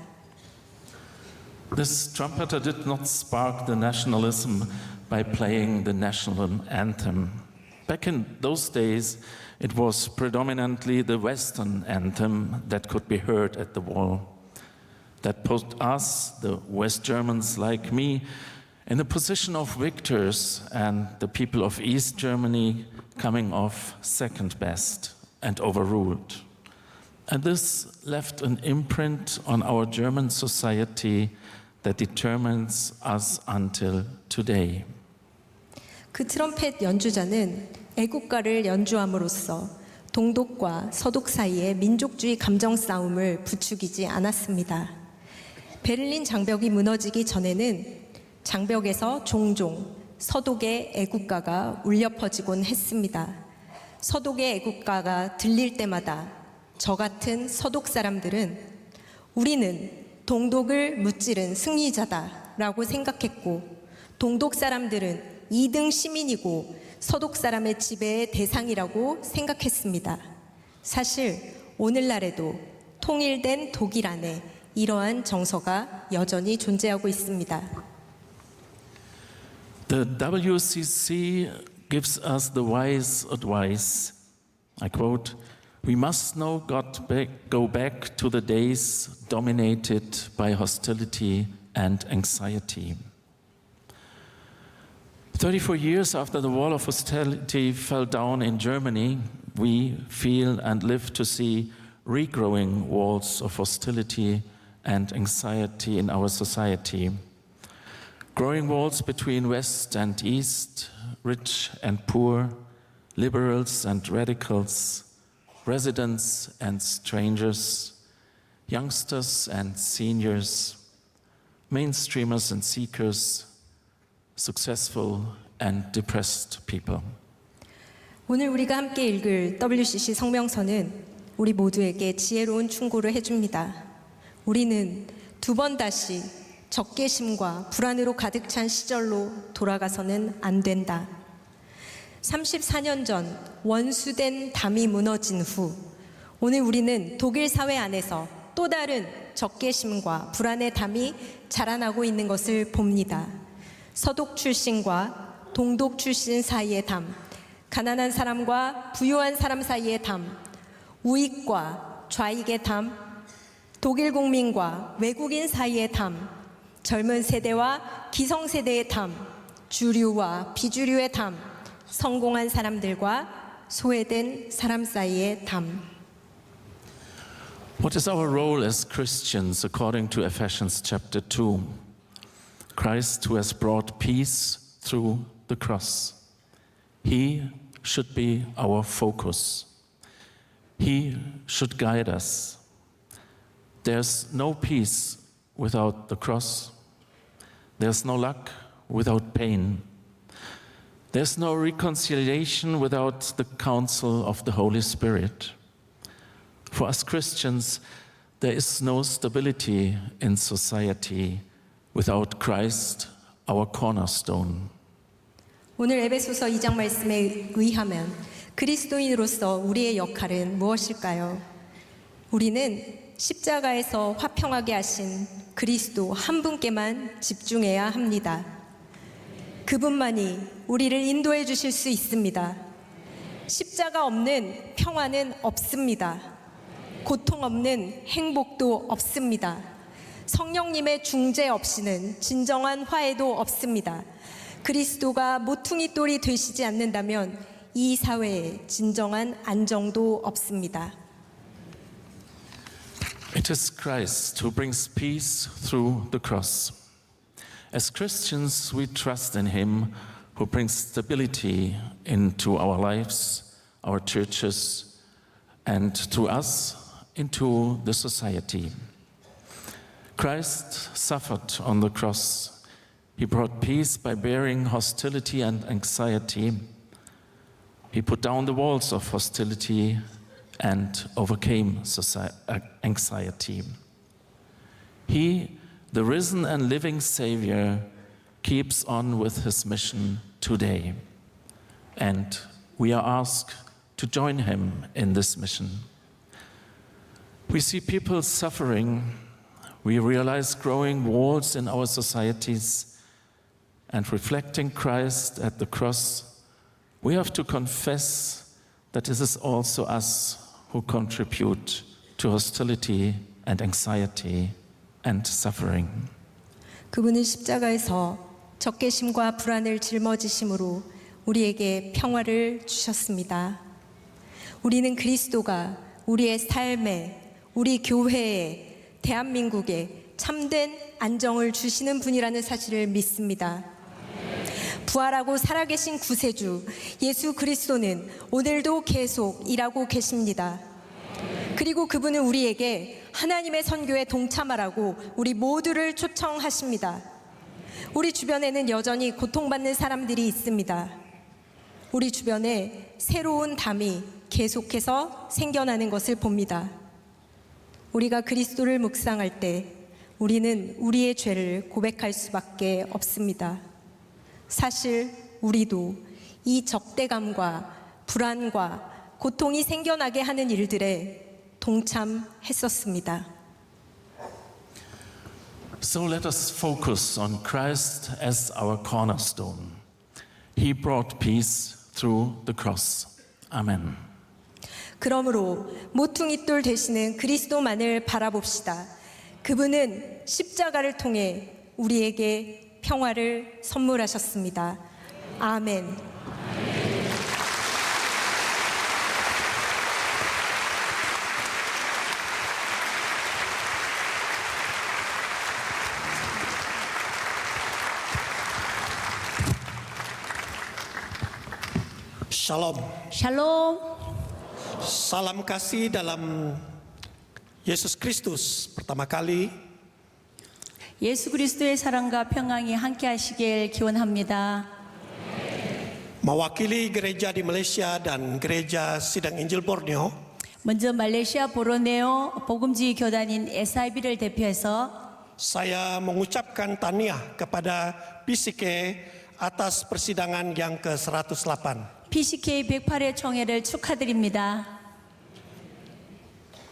This trumpeter did not spark the nationalism by playing the national anthem. Back in those days, it was predominantly the Western anthem that could be heard at the wall. that put us, the West Germans like me, in the position of victors and the people of East Germany coming off second best and overruled. And this left an imprint on our German society that determines us until today. 그 트럼펫 연주자는 애국가를 연주함으로써 동독과 서독 사이의 민족주의 감정 싸움을 부추기지 않았습니다. 베를린 장벽이 무너지기 전에는 장벽에서 종종 서독의 애국가가 울려 퍼지곤 했습니다. 서독의 애국가가 들릴 때마다 저 같은 서독 사람들은 우리는 동독을 무찌른 승리자다라고 생각했고, 동독 사람들은 2등 시민이고 서독 사람의 지배의 대상이라고 생각했습니다. 사실 오늘날에도 통일된 독일 안에 이러한 정서가 여전히 존재하고 있습니다. The WCC gives us the wise advice. I quote, "We must now go back to the days dominated by hostility and anxiety." 34 years after the wall of hostility fell down in Germany, we feel and live to see regrowing walls of hostility and anxiety in our society. Growing walls between West and East, rich and poor, liberals and radicals, residents and strangers, youngsters and seniors, mainstreamers and seekers, successful and depressed people. 오늘 우리가 함께 읽을 WCC 성명서는 우리 모두에게 지혜로운 충고를 해줍니다. 우리는 두 번 다시 적개심과 불안으로 가득 찬 시절로 돌아가서는 안 된다. 34년 전 원수된 담이 무너진 후 오늘 우리는 독일 사회 안에서 또 다른 적개심과 불안의 담이 자라나고 있는 것을 봅니다. 서독 출신과 동독 출신 사이의 담, 가난한 사람과 부유한 사람 사이의 담, 우익과 좌익의 담, 독일 국민과 외국인 사이의 담, 젊은 세대와 기성세대의 담, 주류와 비주류의 담, 성공한 사람들과 소외된 사람 사이의 담. What is our role as Christians according to Ephesians chapter 2? Christ who has brought peace through the cross. He should be our focus. He should guide us. There's no peace without the cross. There's no luck without pain. There's no reconciliation without the counsel of the Holy Spirit. For us Christians, there is no stability in society without Christ, our cornerstone. 오늘 에베소서 2장 말씀에 의하면 그리스도인으로서 우리의 역할은 무엇일까요? 우리는 십자가에서 화평하게 하신 그리스도 한 분께만 집중해야 합니다. 그분만이 우리를 인도해 주실 수 있습니다. 십자가 없는 평화는 없습니다. 고통 없는 행복도 없습니다. 성령님의 중재 없이는 진정한 화해도 없습니다. 그리스도가 모퉁이 돌이 되시지 않는다면 이 사회에 진정한 안정도 없습니다. It is Christ who brings peace through the cross. As Christians, we trust in Him who brings stability into our lives, our churches, and through us into the society. Christ suffered on the cross. He brought peace by bearing hostility and anxiety. He put down the walls of hostility and overcame anxiety. He, the risen and living Savior, keeps on with His mission today. And we are asked to join Him in this mission. We see people suffering. We realize growing walls in our societies, and reflecting Christ at the cross, we have to confess that it is also us who contribute to hostility and anxiety and suffering. 그분은 십자가에서 적개심과 불안을 짊어지심으로 우리에게 평화를 주셨습니다. 우리는 그리스도가 우리의 삶에, 우리 교회에, 대한민국에 참된 안정을 주시는 분이라는 사실을 믿습니다. 부활하고 살아계신 구세주 예수 그리스도는 오늘도 계속 일하고 계십니다. 그리고 그분은 우리에게 하나님의 선교에 동참하라고 우리 모두를 초청하십니다. 우리 주변에는 여전히 고통받는 사람들이 있습니다. 우리 주변에 새로운 담이 계속해서 생겨나는 것을 봅니다. 우리가 그리스도를 묵상할 때 우리는 우리의 죄를 고백할 수밖에 없습니다. 사실 우리도 이 적대감과 불안과 고통이 생겨나게 하는 일들에 동참했었습니다. So let us focus on Christ as our cornerstone. He brought peace through the cross. Amen. 그러므로 모퉁이돌 되시는 그리스도만을 바라봅시다. 그분은 십자가를 통해 우리에게 평화를 선물하셨습니다. 아멘. Shalom. Shalom. Salam kasih dalam Yesus Kristus. Pertama kali 예수 그리스도의 사랑과 평강이 함께 하시길 기원합니다. mewakili gereja di Malaysia dan gereja Sidang Injil Borneo, 먼저 말레이시아 보로네오 복음주의 교단인 SIB를 대표해서 saya mengucapkan tahniah kepada PCK atas persidangan yang ke-108. PCK 108회 총회를 축하드립니다.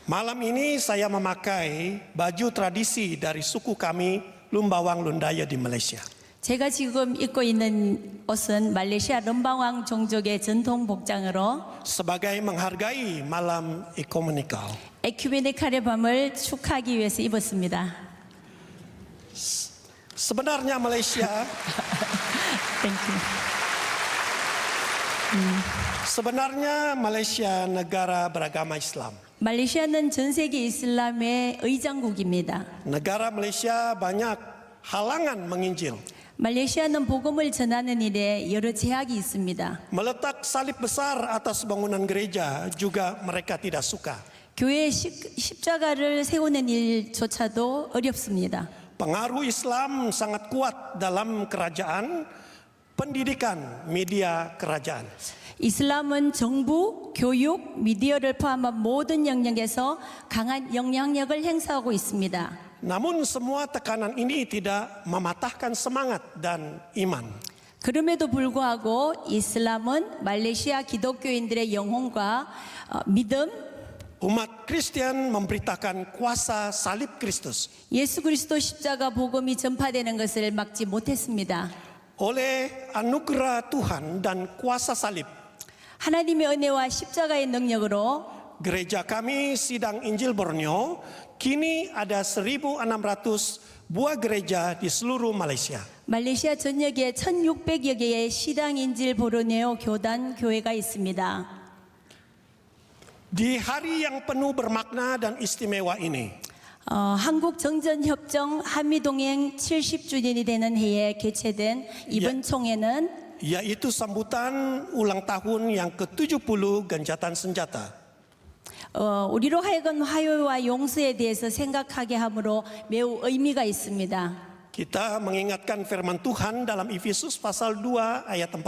Malam ini saya memakai baju tradisi dari suku kami Lumbawang Lundaya di Malaysia. 제가 지금 입고 있는 옷은 말레이시아 럼바왕 종족의 전통 복장으로 sebagai menghargai malam ekumenikal. 에큐메니칼의 밤을 축하하기 위해서 입었습니다. Sebenarnya Malaysia Thank you. Sebenarnya Malaysia negara beragama Islam. 말레이시아는 전 세계 이슬람의 의장국입니다. Negara Malaysia banyak halangan menginjil. 말레이시아는 복음을 전하는 일에 여러 제약이 있습니다. Meletak salib besar atas bangunan gereja juga mereka tidak suka. 교회에 십자가를 세우는 일조차도 어렵습니다. Pengaruh Islam sangat kuat dalam kerajaan, pendidikan, media kerajaan. 이슬람은 정부, 교육, 미디어를 포함한 모든 영역에서 강한 영향력을 행사하고 있습니다. Namun semua tekanan ini tidak mematahkan semangat dan iman. 그럼에도 불구하고 이슬람은 말레이시아 기독교인들의 영혼과 믿음, Umat Kristen memberitakan kuasa salib Kristus. 예수 그리스도 십자가 복음이 전파되는 것을 막지 못했습니다. Oleh anugerah Tuhan dan kuasa salib, 하나님의 은혜와 십자가의 능력으로 gereja kami Sidang Injil Borneo kini ada 1.600 buah gereja di seluruh Malaysia. 말레이시아 전역에 1,600여 개의 시당 인질 보르네오 교단 교회가 있습니다. Di hari yang penuh bermakna dan istimewa ini, 한국 정전협정 한미동행 70주년이 되는 해에 개최된 이번 총회는 yaitu sambutan ulang tahun yang ke-70 Gencatan Senjata. 우리로 하여금 화요와 용서에 대해서 생각하게 함으로 매우 의미가 있습니다. Kita mengingatkan firman Tuhan dalam Efesus pasal 2 ayat 14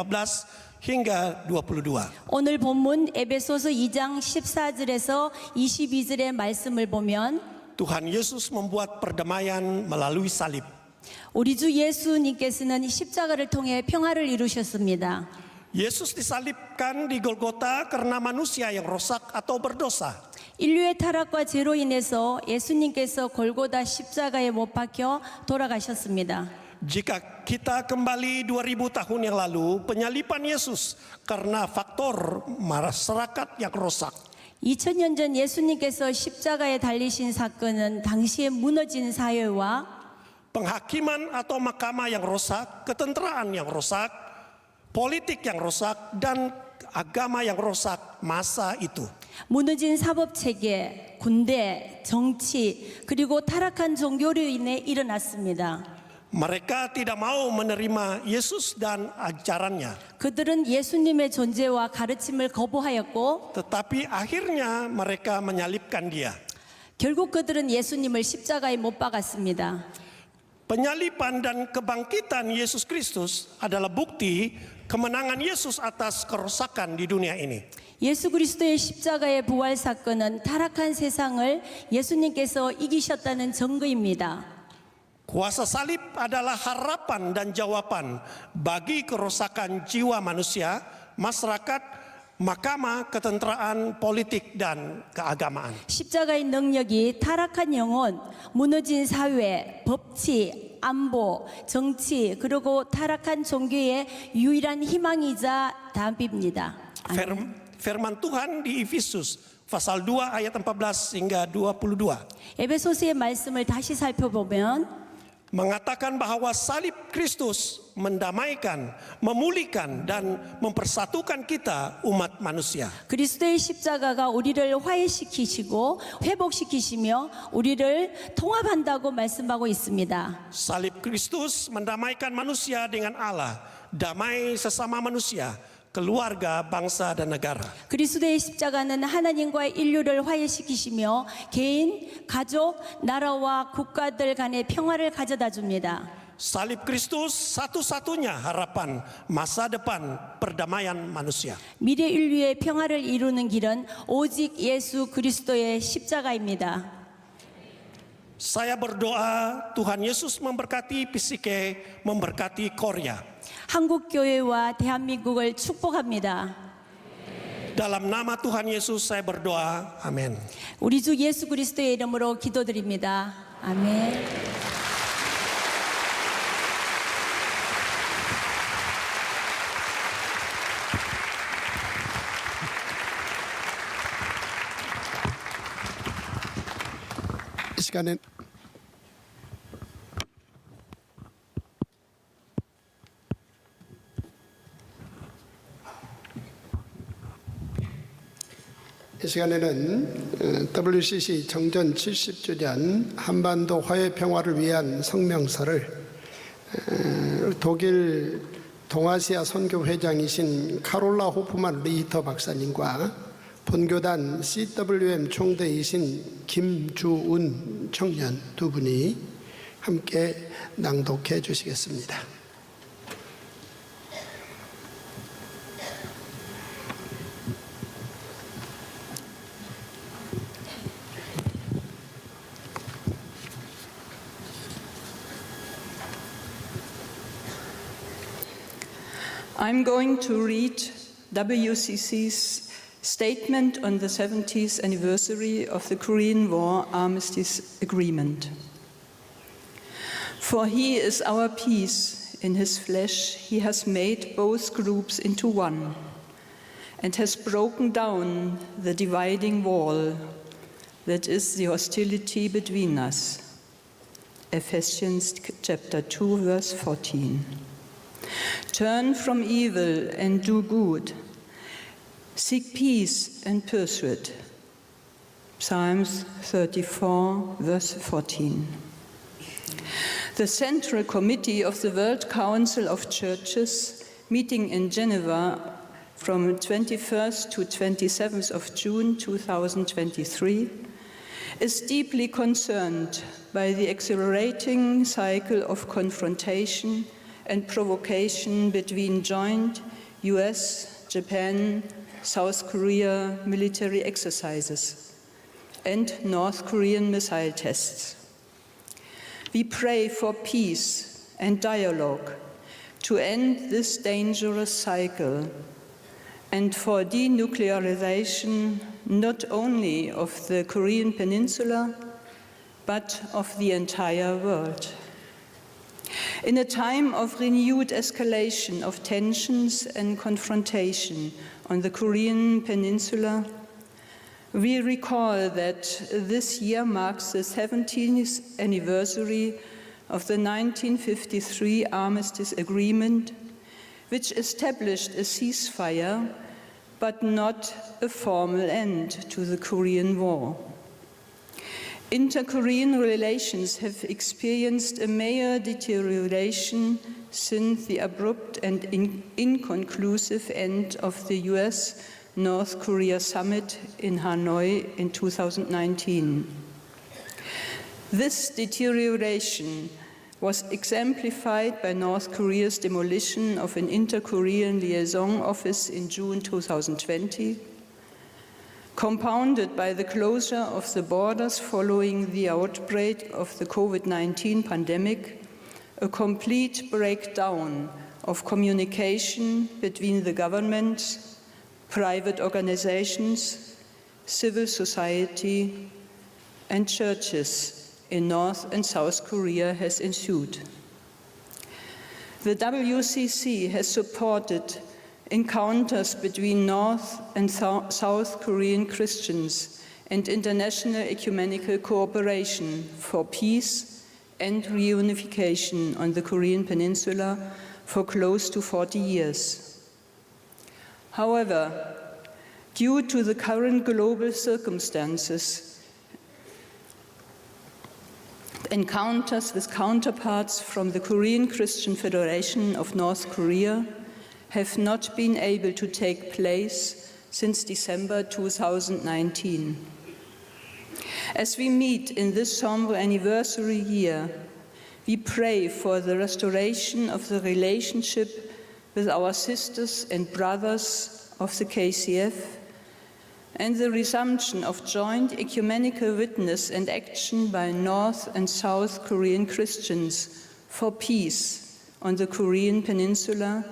hingga 22. 오늘 본문 에베소서 2장 14절에서 22절의 말씀을 보면 Tuhan Yesus membuat perdamaian melalui salib. 우리 주 예수님께서는 십자가를 통해 평화를 이루셨습니다. Yesus disalibkan di Golgota karena manusia yang rusak atau berdosa. 인류의 타락과 죄로 인해서 예수님께서 골고다 십자가에 못 박혀 돌아가셨습니다. Jika kita kembali 2000 tahun yang lalu, penyaliban Yesus karena faktor masyarakat yang rusak. 2000년 전 예수님께서 십자가에 달리신 사건은 당시의 무너진 사회와 penghakiman atau mahkamah yang rusak, ketenteraan yang rusak, politik yang rusak, dan agama yang rusak masa itu. 무너진 사법 체계, 군대, 정치, 그리고 타락한 종교로 인해 일어났습니다. Mereka tidak mau menerima Yesus dan ajarannya. 그들은 예수님의 존재와 가르침을 거부하였고, Tetapi akhirnya mereka menyalibkan dia. 결국 그들은 예수님을 십자가에 못 박았습니다. Penyaliban dan kebangkitan Yesus Kristus adalah bukti kemenangan Yesus atas kerusakan di dunia ini. 예수 그리스도의 십자가의 부활 사건은 타락한 세상을 예수님께서 이기셨다는 증거입니다. Kuasa salib adalah harapan dan jawaban bagi kerusakan jiwa manusia, masyarakat, mahkamah, ketenteraan, politik, dan keagamaan. 십자가의 능력이 타락한 영혼, 무너진 사회, 법치, 안보, 정치, 그리고 타락한 종교의 유일한 희망이자 답입니다. Firman Tuhan di Efesus pasal 2 ayat 14 hingga 22. 에베소서의 말씀을 다시 살펴보면 mengatakan bahwa salib Kristus mendamaikan, memulihkan dan mempersatukan kita umat manusia. 그리스도의 십자가가 우리를 화해시키시고 회복시키시며 우리를 통합한다고 말씀하고 있습니다. Salib Kristus mendamaikan manusia dengan Allah, damai sesama manusia, keluarga, bangsa dan negara. 그리스도의 십자가는 하나님과 인류를 화해시키시며 개인, 가족, 나라와 국가들 간의 평화를 가져다 줍니다. Salib Kristus satu-satunya harapan masa depan perdamaian manusia. 미래 인류의 평화를 이루는 길은 오직 예수 그리스도의 십자가입니다. Saya berdoa Tuhan Yesus memberkati Pisike, memberkati Korea. 한국 교회와 대한민국을 축복합니다. Dalam nama Tuhan Yesus saya berdoa. Amin. 우리 주 예수 그리스도의 이름으로 기도드립니다. 아멘. 이 시간에 이 시간에는 WCC 정전 70주년 한반도 화해 평화를 위한 성명서를 독일 동아시아 선교회장이신 카롤라 호프만 리히터 박사님과 본교단 CWM 총대이신 김주운 청년 두 분이 함께 낭독해 주시겠습니다. I'm going to read WCC's statement on the 70th anniversary of the Korean War Armistice Agreement. For he is our peace. In his flesh he has made both groups into one and has broken down the dividing wall that is the hostility between us. Ephesians chapter 2 verse 14. Turn from evil and do good. Seek peace and pursue it. Psalms 34, verse 14. The Central Committee of the World Council of Churches, meeting in Geneva from 21st to 27th of June 2023, is deeply concerned by the accelerating cycle of confrontation and provocation between joint US, Japan, South Korea military exercises and North Korean missile tests. We pray for peace and dialogue to end this dangerous cycle and for denuclearization not only of the Korean Peninsula but of the entire world. In a time of renewed escalation of tensions and confrontation on the Korean Peninsula, We recall that this year marks the 17th anniversary of the 1953 Armistice Agreement, which established a ceasefire but not a formal end to the Korean War. Inter-Korean relations have experienced a major deterioration since the abrupt and inconclusive end of the US-North Korea summit in Hanoi in 2019. This deterioration was exemplified by North Korea's demolition of an inter-Korean liaison office in June 2020, compounded by the closure of the borders following the outbreak of the COVID-19 pandemic, a complete breakdown of communication between the government, private organizations, civil society, and churches in North and South Korea has ensued. The WCC has supported encounters between North and South Korean Christians and international ecumenical cooperation for peace and reunification on the Korean Peninsula for close to 40 years. However, due to the current global circumstances, encounters with counterparts from the Korean Christian Federation of North Korea have not been able to take place since December 2019. As we meet in this somber anniversary year, we pray for the restoration of the relationship with our sisters and brothers of the KCF and the resumption of joint ecumenical witness and action by North and South Korean Christians for peace on the Korean Peninsula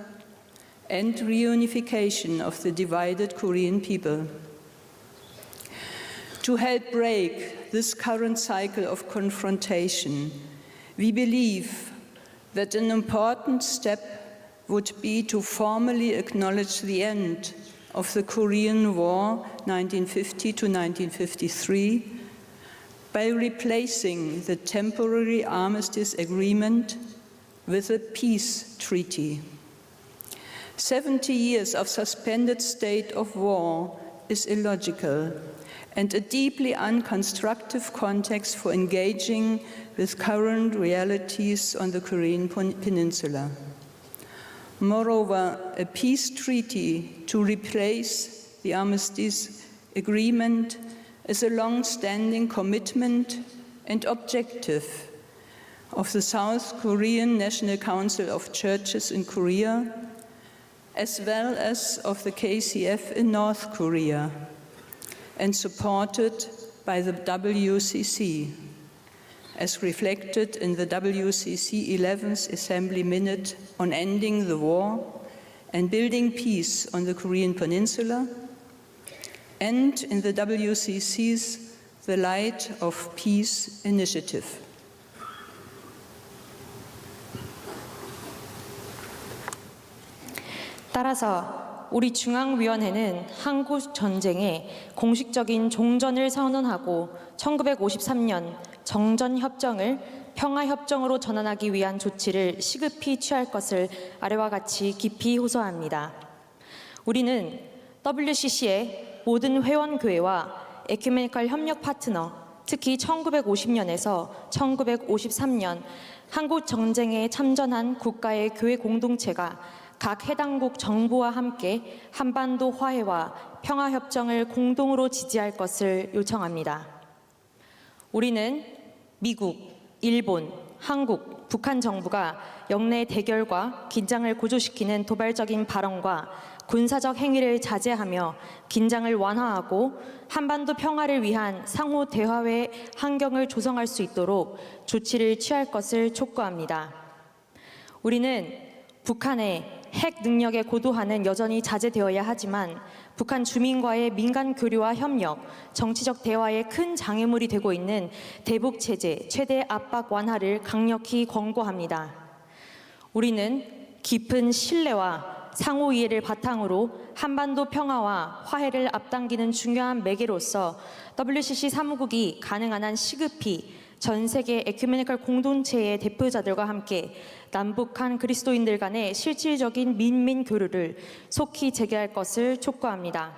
and reunification of the divided Korean people. To help break this current cycle of confrontation, we believe that an important step would be to formally acknowledge the end of the Korean War 1950 to 1953 by replacing the temporary armistice agreement with a peace treaty. 70 years of suspended state of war is illogical and a deeply unconstructive context for engaging with current realities on the Korean Peninsula. Moreover, a peace treaty to replace the armistice agreement is a long-standing commitment and objective of the South Korean National Council of Churches in Korea, as well as of the KCF in North Korea, and supported by the WCC, as reflected in the WCC 11th Assembly Minute on ending the war and building peace on the Korean Peninsula, and in the WCC's The Light of Peace initiative. 따라서 우리 중앙위원회는 한국 전쟁의 공식적인 종전을 선언하고 1953년 정전협정을 평화협정으로 전환하기 위한 조치를 시급히 취할 것을 아래와 같이 깊이 호소합니다. 우리는 WCC의 모든 회원교회와 에큐메니컬 협력 파트너, 특히 1950년에서 1953년 한국 전쟁에 참전한 국가의 교회 공동체가 각 해당국 정부와 함께 한반도 화해와 평화협정을 공동으로 지지할 것을 요청합니다. 우리는 미국, 일본, 한국, 북한 정부가 영내 대결과 긴장을 고조시키는 도발적인 발언과 군사적 행위를 자제하며 긴장을 완화하고 한반도 평화를 위한 상호 대화의 환경을 조성할 수 있도록 조치를 취할 것을 촉구합니다. 우리는 북한의 핵 능력의 고도화는 여전히 자제되어야 하지만 북한 주민과의 민간 교류와 협력, 정치적 대화에 큰 장애물이 되고 있는 대북 체제 최대 압박 완화를 강력히 권고합니다. 우리는 깊은 신뢰와 상호 이해를 바탕으로 한반도 평화와 화해를 앞당기는 중요한 매개로서 WCC 사무국이 가능한 한 시급히 전 세계 에큐메니컬 공동체의 대표자들과 함께 남북한 그리스도인들 간의 실질적인 민민 교류를 속히 재개할 것을 촉구합니다.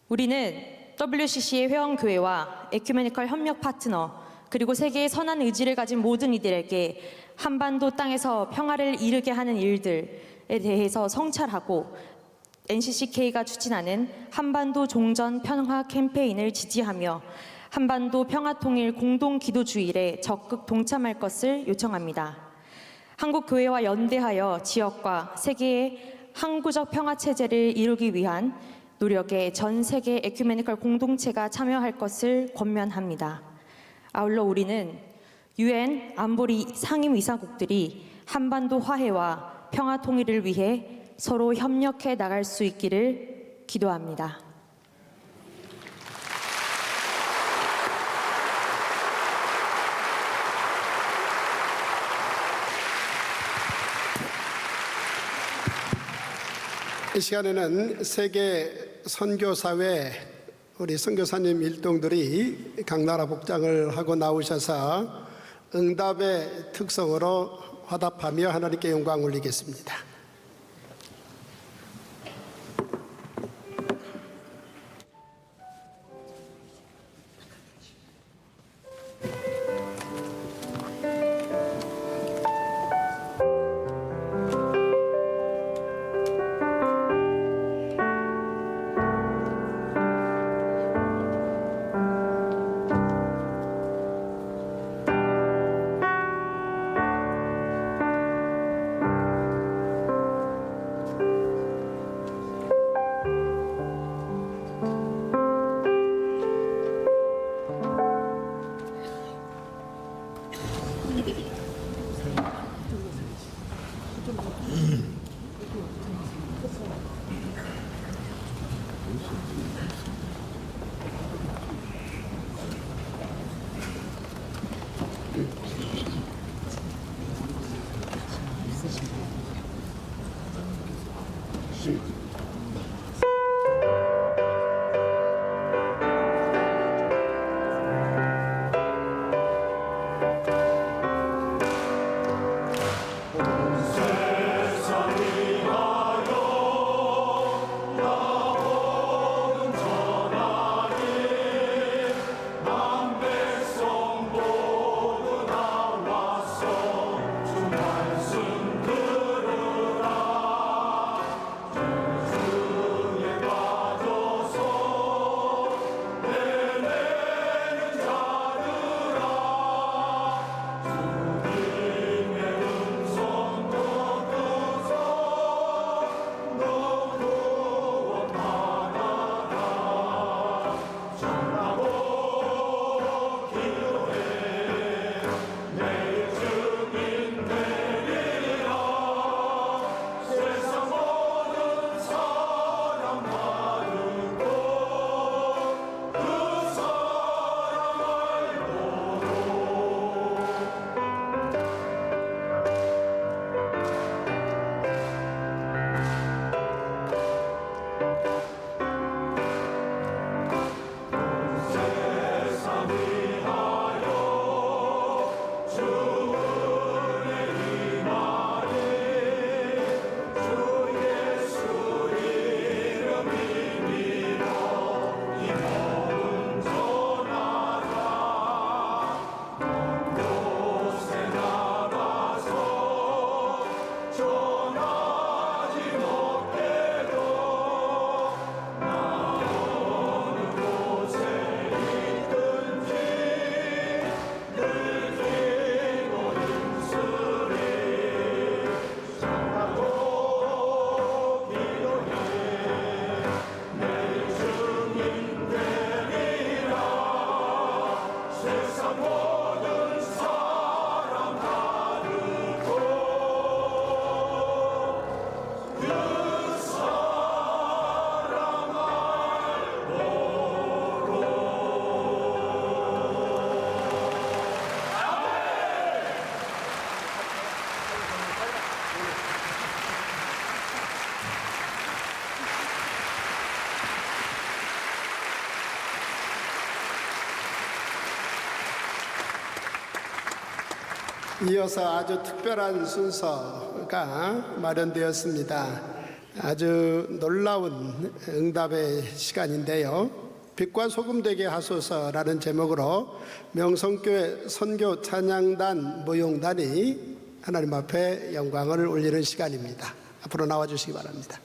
우리는 WCC의 회원교회와 에큐메니컬 협력 파트너 그리고 세계의 선한 의지를 가진 모든 이들에게 한반도 땅에서 평화를 이루게 하는 일들에 대해서 성찰하고 NCCK가 추진하는 한반도 종전 평화 캠페인을 지지하며 한반도 평화통일 공동기도주일에 적극 동참할 것을 요청합니다. 한국교회와 연대하여 지역과 세계의 항구적 평화체제를 이루기 위한 노력에 전 세계 에큐메니컬 공동체가 참여할 것을 권면합니다. 아울러 우리는 UN 안보리 상임이사국들이 한반도 화해와 평화 통일을 위해 서로 협력해 나갈 수 있기를 기도합니다. 이 시간에는 세계 선교사회 우리 선교사님 일동들이 각 나라 복장을 하고 나오셔서 응답의 특성으로 화답하며 하나님께 영광 올리겠습니다. 이어서 아주 특별한 순서가 마련되었습니다. 아주 놀라운 응답의 시간인데요. 빛과 소금 되게 하소서라는 제목으로 명성교회 선교 찬양단 무용단이 하나님 앞에 영광을 올리는 시간입니다. 앞으로 나와주시기 바랍니다.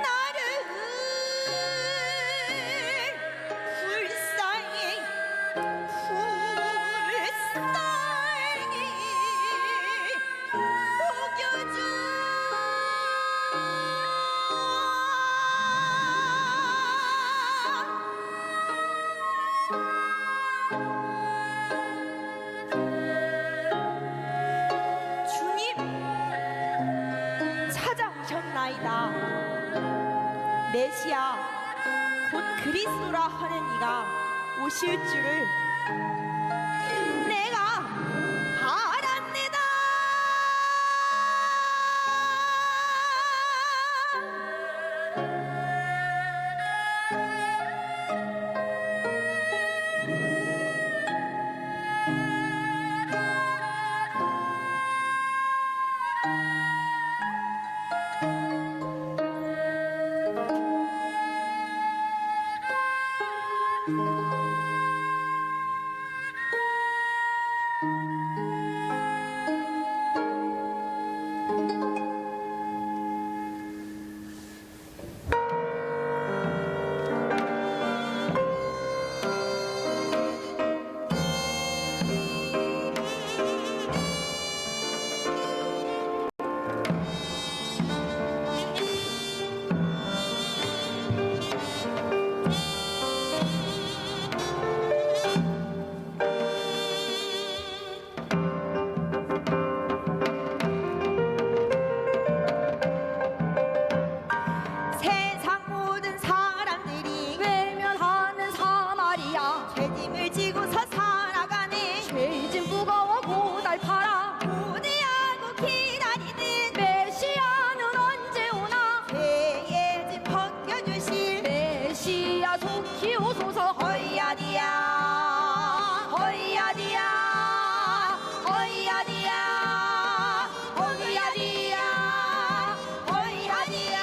나를 불쌍히 메시아 곧 그리스도라 하는 이가 오실 줄을 내가 알았니다. 세상 모든 사람들이 외면하는 사마리아 죄짐을 지고서 살아가네. 죄짐 무거워 고달파라 고대하고 기다리는 메시아는 언제 오나. 죄의 짐 벗겨주실 메시아 속히 오소서. 허이야디야 허이야디야 허이야디야 허이야디야 허이야디야.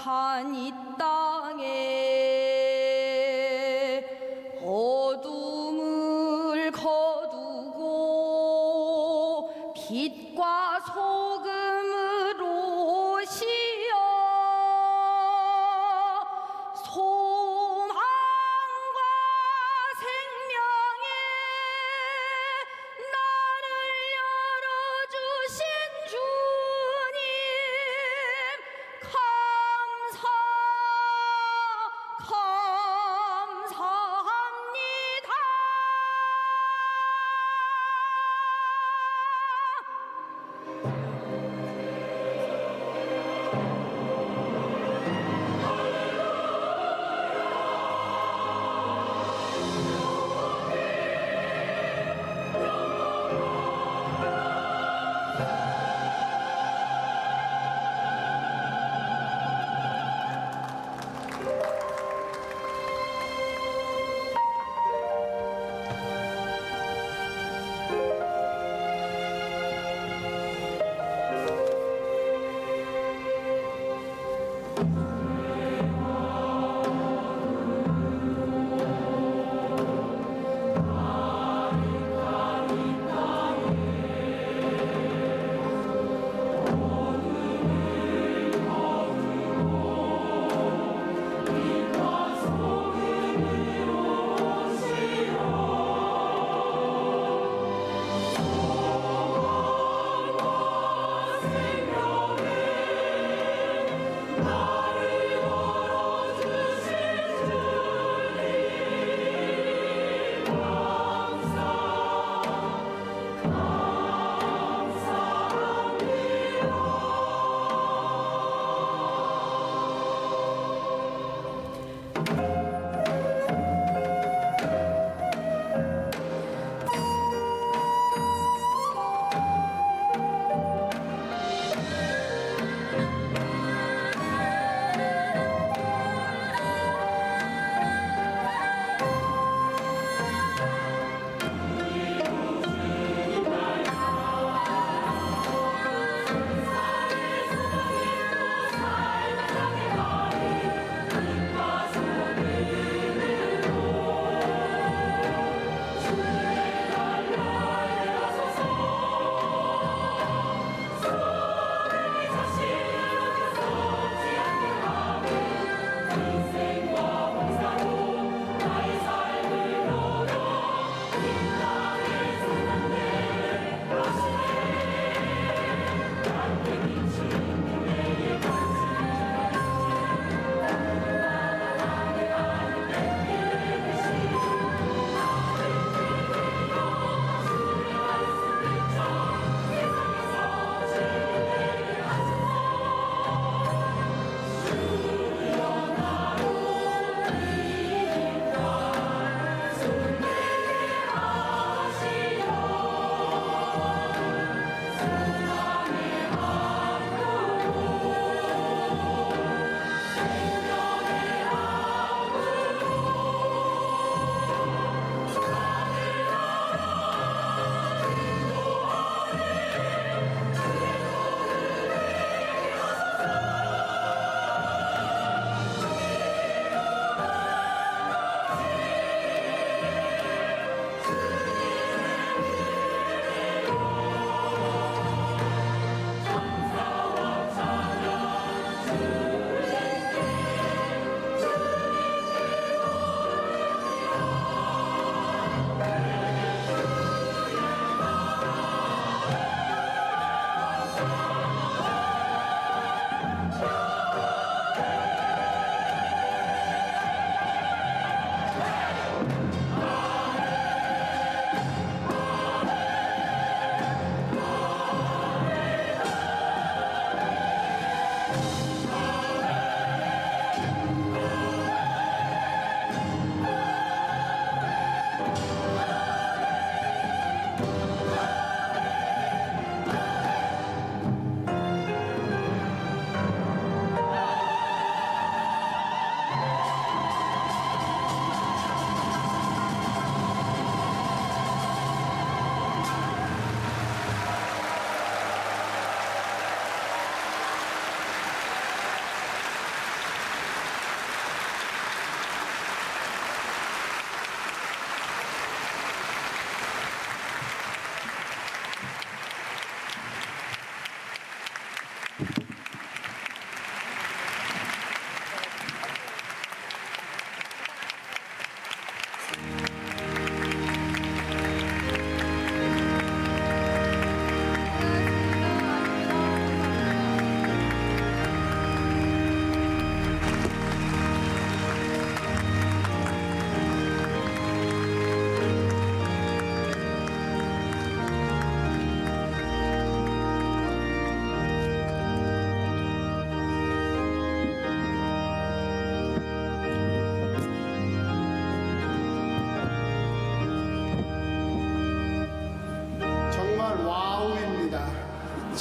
험악한 이 땅에 어둠을 거두고 빛과 소금으로 오시어 소망과 생명의 나를 열어주신 주님 감사합니다.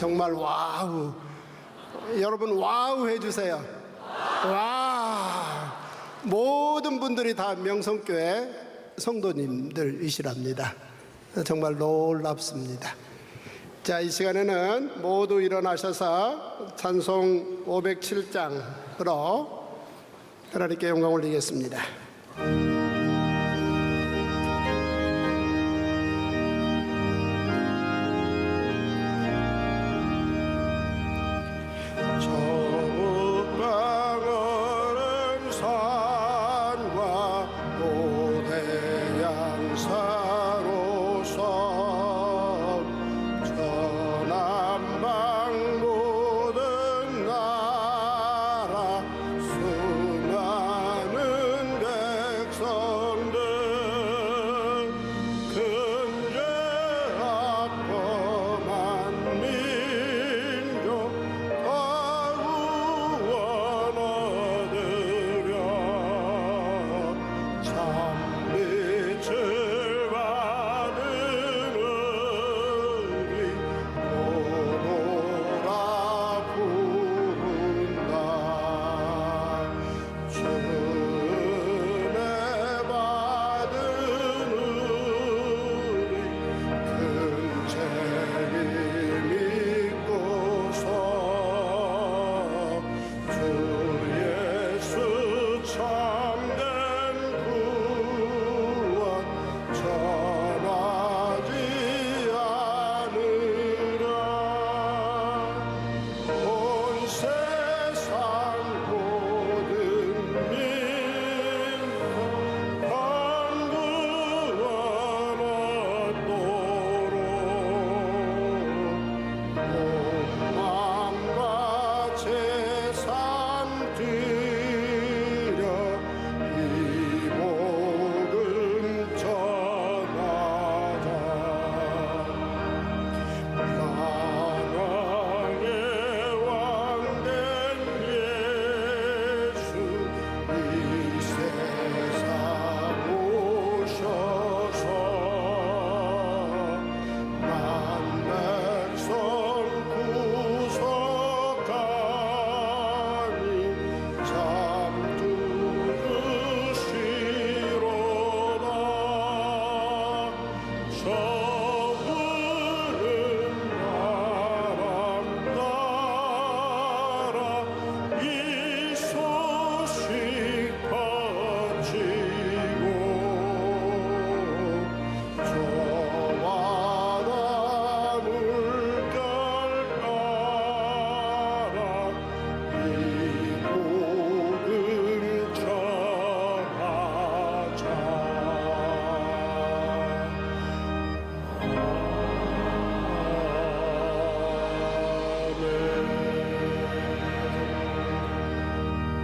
정말 와우. 여러분 와우 해주세요. 와. 모든 분들이 다 명성교회 성도님들이시랍니다. 정말 놀랍습니다. 자, 이 시간에는 모두 일어나셔서 찬송 507장으로 하나님께 영광 올리겠습니다.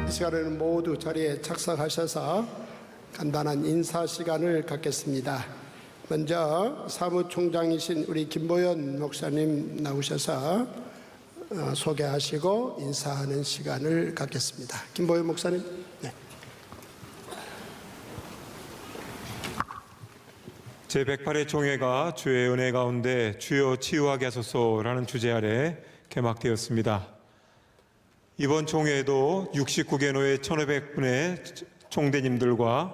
이 시간에는 모두 자리에 착석하셔서 간단한 인사 시간을 갖겠습니다. 먼저 사무총장이신 우리 김보연 목사님 나오셔서 소개하시고 인사하는 시간을 갖겠습니다. 김보연 목사님. 네. 제108회 총회가 주의 은혜 가운데 주여 치유하게 하소서라는 주제 아래 개막되었습니다. 이번 총회에도 69개 노회 1,500분의 총대님들과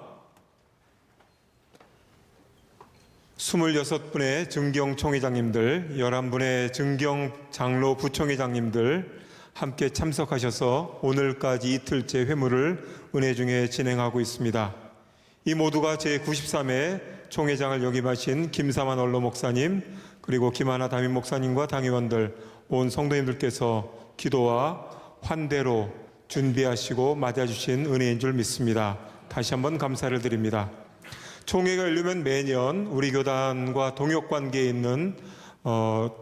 26분의 증경 총회장님들, 11분의 증경 장로 부총회장님들 함께 참석하셔서 오늘까지 이틀째 회무를 은혜 중에 진행하고 있습니다. 이 모두가 제93회 총회장을 역임하신 김사만 원로 목사님, 그리고 김하나 담임 목사님과 당의원들, 온 성도님들께서 기도와 환대로 준비하시고 맞아주신 은혜인 줄 믿습니다. 다시 한번 감사를 드립니다. 총회가 열리면 매년 우리 교단과 동역관계에 있는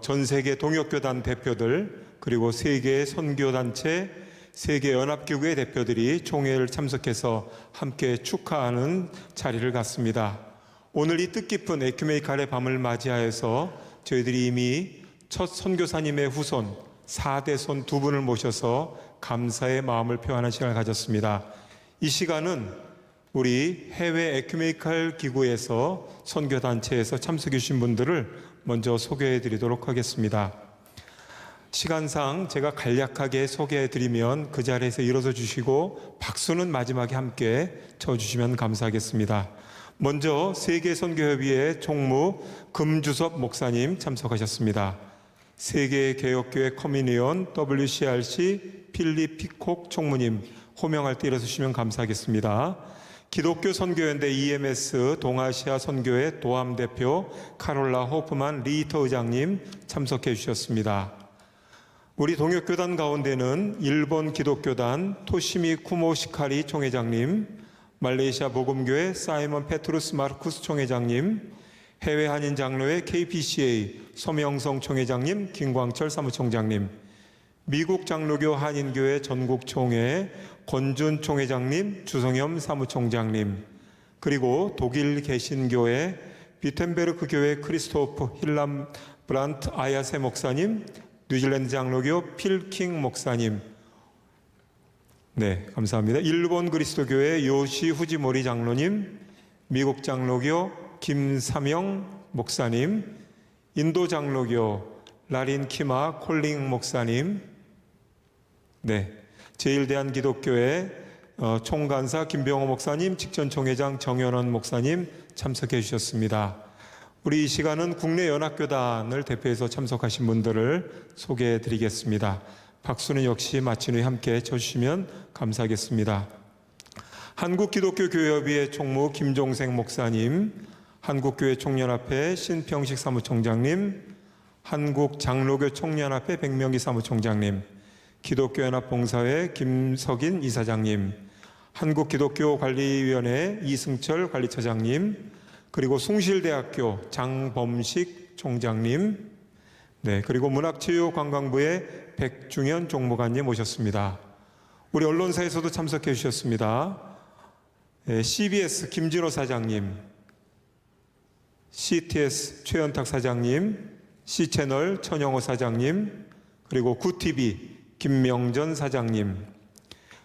전 세계 동역교단 대표들, 그리고 세계 선교단체, 세계연합기구의 대표들이 총회를 참석해서 함께 축하하는 자리를 갖습니다. 오늘 이 뜻깊은 에큐메니칼의 밤을 맞이하여서 저희들이 이미 첫 선교사님의 후손 4대손 두 분을 모셔서 감사의 마음을 표하는 시간을 가졌습니다. 이 시간은 우리 해외 에큐메니칼 기구에서 선교단체에서 참석해 주신 분들을 먼저 소개해 드리도록 하겠습니다. 시간상 제가 간략하게 소개해드리면 그 자리에서 일어서 주시고 박수는 마지막에 함께 쳐주시면 감사하겠습니다. 먼저 세계선교협의회 총무 금주섭 목사님 참석하셨습니다. 세계개혁교회 커뮤니언 WCRC 필립 피콕 총무님 호명할 때 일어서시면 감사하겠습니다. 기독교 선교연대 EMS 동아시아 선교회 도함 대표 카롤라 호프만 리히터 의장님 참석해 주셨습니다. 우리 동역교단 가운데는 일본 기독교단 토시미 쿠모 시카리 총회장님, 말레이시아 복음교회 사이먼 페트루스 마르쿠스 총회장님, 해외 한인 장로회 KPCA 서명성 총회장님, 김광철 사무총장님, 미국 장로교 한인교회 전국총회 권준 총회장님, 주성염 사무총장님, 그리고 독일 개신교회 비텐베르크 교회 크리스토프 힐람 브란트 아야세 목사님, 뉴질랜드 장로교 필킹 목사님, 네, 감사합니다. 일본 그리스도교회 요시 후지모리 장로님, 미국 장로교 김삼영 목사님, 인도 장로교 라린 키마 콜링 목사님, 네, 제1대한기독교회 총간사 김병호 목사님, 직전총회장 정현원 목사님 참석해 주셨습니다. 우리 이 시간은 국내 연합교단을 대표해서 참석하신 분들을 소개해 드리겠습니다. 박수는 역시 마친 후에 함께 쳐주시면 감사하겠습니다. 한국기독교교회협의회 총무 김종생 목사님, 한국교회 총연합회 신평식 사무총장님, 한국장로교 총연합회 백명기 사무총장님, 기독교연합봉사회 김석인 이사장님, 한국기독교관리위원회 이승철 관리처장님, 그리고 숭실대학교 장범식 총장님, 네, 그리고 문화체육관광부의 백중현 종무관님 오셨습니다. 우리 언론사에서도 참석해 주셨습니다. 네, CBS 김진호 사장님, CTS 최연탁 사장님, C채널 천영호 사장님, 그리고 구TV 김명전 사장님,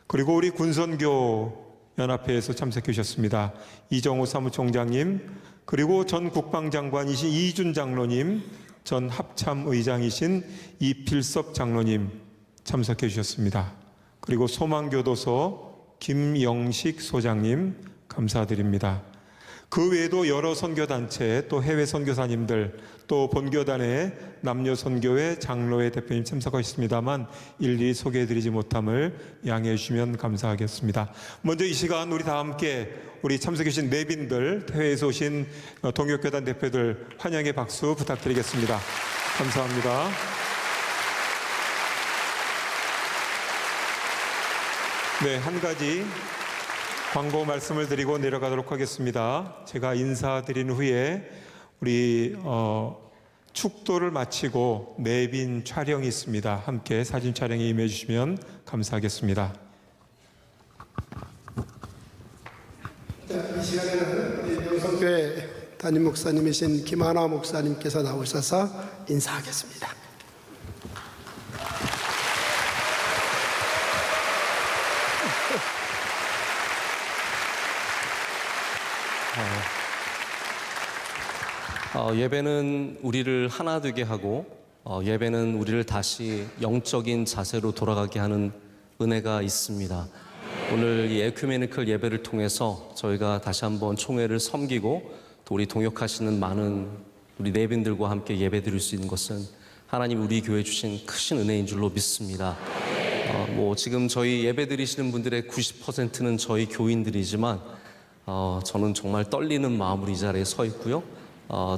그리고 우리 군선교 연합회에서 참석해 주셨습니다. 이정호 사무총장님, 그리고 전 국방장관이신 이준 장로님, 전 합참의장이신 이필섭 장로님 참석해 주셨습니다. 그리고 소망교도소 김영식 소장님 감사드립니다. 그 외에도 여러 선교단체, 또 해외 선교사님들, 또 본교단의 남녀선교회 장로회 대표님 참석하셨습니다만 일일이 소개해드리지 못함을 양해해 주시면 감사하겠습니다. 먼저 이 시간 우리 다 함께 우리 참석해 주신 내빈들, 해외에서 오신 동역교단 대표들 환영의 박수 부탁드리겠습니다. 감사합니다. 네, 한 가지 광고 말씀을 드리고 내려가도록 하겠습니다. 제가 인사드린 후에 우리 축도를 마치고 내빈 촬영이 있습니다. 함께 사진 촬영에 임해 주시면 감사하겠습니다. 이 시간에는 명성교회 담임 목사님이신 김하나 목사님께서 나오셔서 인사하겠습니다. 예배는 우리를 하나 되게 하고 예배는 우리를 다시 영적인 자세로 돌아가게 하는 은혜가 있습니다. 오늘 이 에큐메니컬 예배를 통해서 저희가 다시 한번 총회를 섬기고 또 우리 동역하시는 많은 우리 내빈들과 함께 예배 드릴 수 있는 것은 하나님 우리 교회 주신 크신 은혜인 줄로 믿습니다. 지금 저희 예배 드리시는 분들의 90%는 저희 교인들이지만 저는 정말 떨리는 마음으로 이 자리에 서 있고요.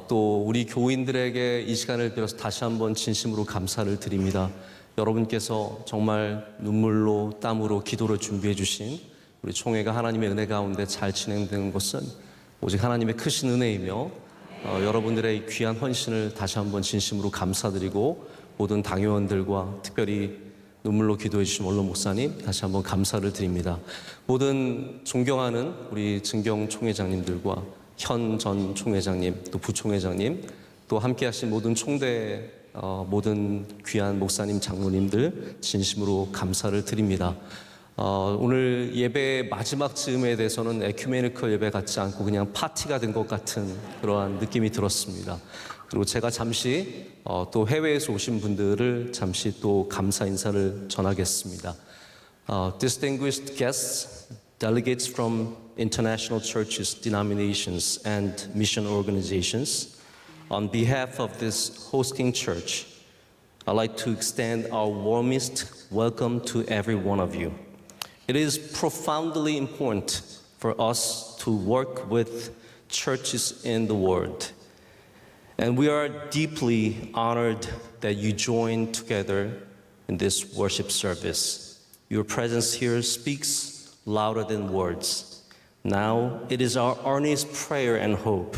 또 우리 교인들에게 이 시간을 빌어서 다시 한번 진심으로 감사를 드립니다. 여러분께서 정말 눈물로 땀으로 기도를 준비해 주신 우리 총회가 하나님의 은혜 가운데 잘 진행되는 것은 오직 하나님의 크신 은혜이며 여러분들의 귀한 헌신을 다시 한번 진심으로 감사드리고 모든 당회원들과 특별히 눈물로 기도해 주신 원로 목사님 다시 한번 감사를 드립니다. 모든 존경하는 우리 증경 총회장님들과 현 전 총회장님 또 부총회장님 또 함께 하신 모든 총대 모든 귀한 목사님 장로님들 진심으로 감사를 드립니다. 오늘 예배 마지막 즈음에 대해서는 에큐메니컬 예배 같지 않고 그냥 파티가 된 것 같은 그러한 느낌이 들었습니다. 그리고 제가 잠시 또 해외에서 오신 분들을 잠시 또 감사 인사를 전하겠습니다. Distinguished guests, delegates from international churches, denominations, and mission organizations, on behalf of this hosting church, I'd like to extend our warmest welcome to every one of you. It is profoundly important for us to work with churches in the world. And we are deeply honored that you join together in this worship service. Your presence here speaks louder than words. Now, it is our earnest prayer and hope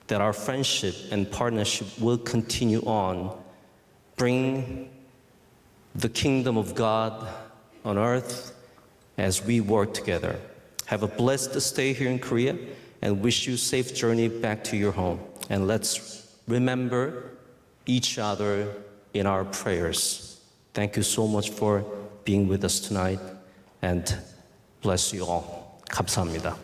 that our friendship and partnership will continue on, bring the kingdom of God on earth as we work together. Have a blessed stay here in Korea and wish you safe journey back to your home. And let's remember each other in our prayers. Thank you so much for being with us tonight and bless you all. 감사합니다.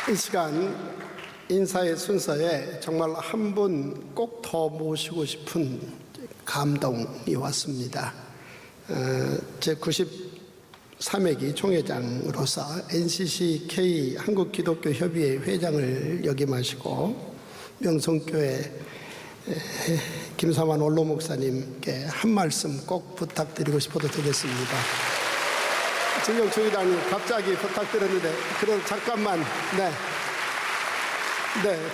이 시간 인사의 순서에 정말 한 분 꼭 더 모시고 싶은 감동이 왔습니다. 제 93회기 총회장으로서 NCCK 한국기독교협의회 회장을 역임하시고 명성교회 김삼환 원로 목사님께 한 말씀 꼭 부탁드리고 싶어도 되겠습니다. 진영 총회장님 갑자기 부탁드렸는데 그래도 잠깐만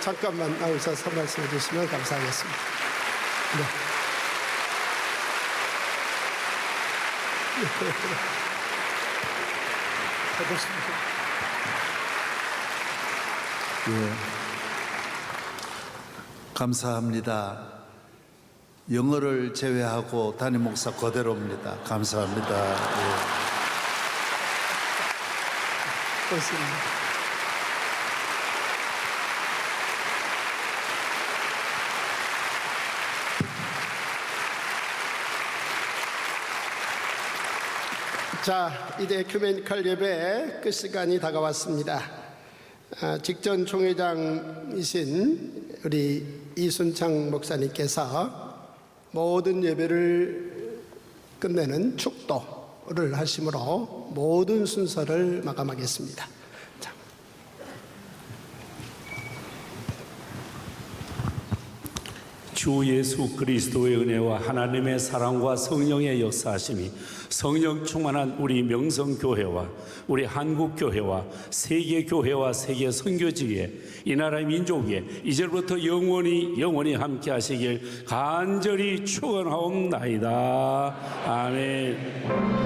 잠깐만 나오셔서 말씀해 주시면 감사하겠습니다. 감사합니다. 영어를 제외하고 담임 목사 그대로입니다. 감사합니다. 고맙습니다. 자, 이제 에큐메니컬 예배 끝 시간이 다가왔습니다. 직전 총회장이신 우리 이순창 목사님께서 모든 예배를 끝내는 축도를 하심으로 모든 순서를 마감하겠습니다. 자. 주 예수 그리스도의 은혜와 하나님의 사랑과 성령의 역사하심이 성령 충만한 우리 명성교회와 우리 한국교회와 세계교회와 세계 선교지에 이 나라의 민족에 이제부터 영원히 함께 하시길 간절히 축원하옵나이다. 아멘.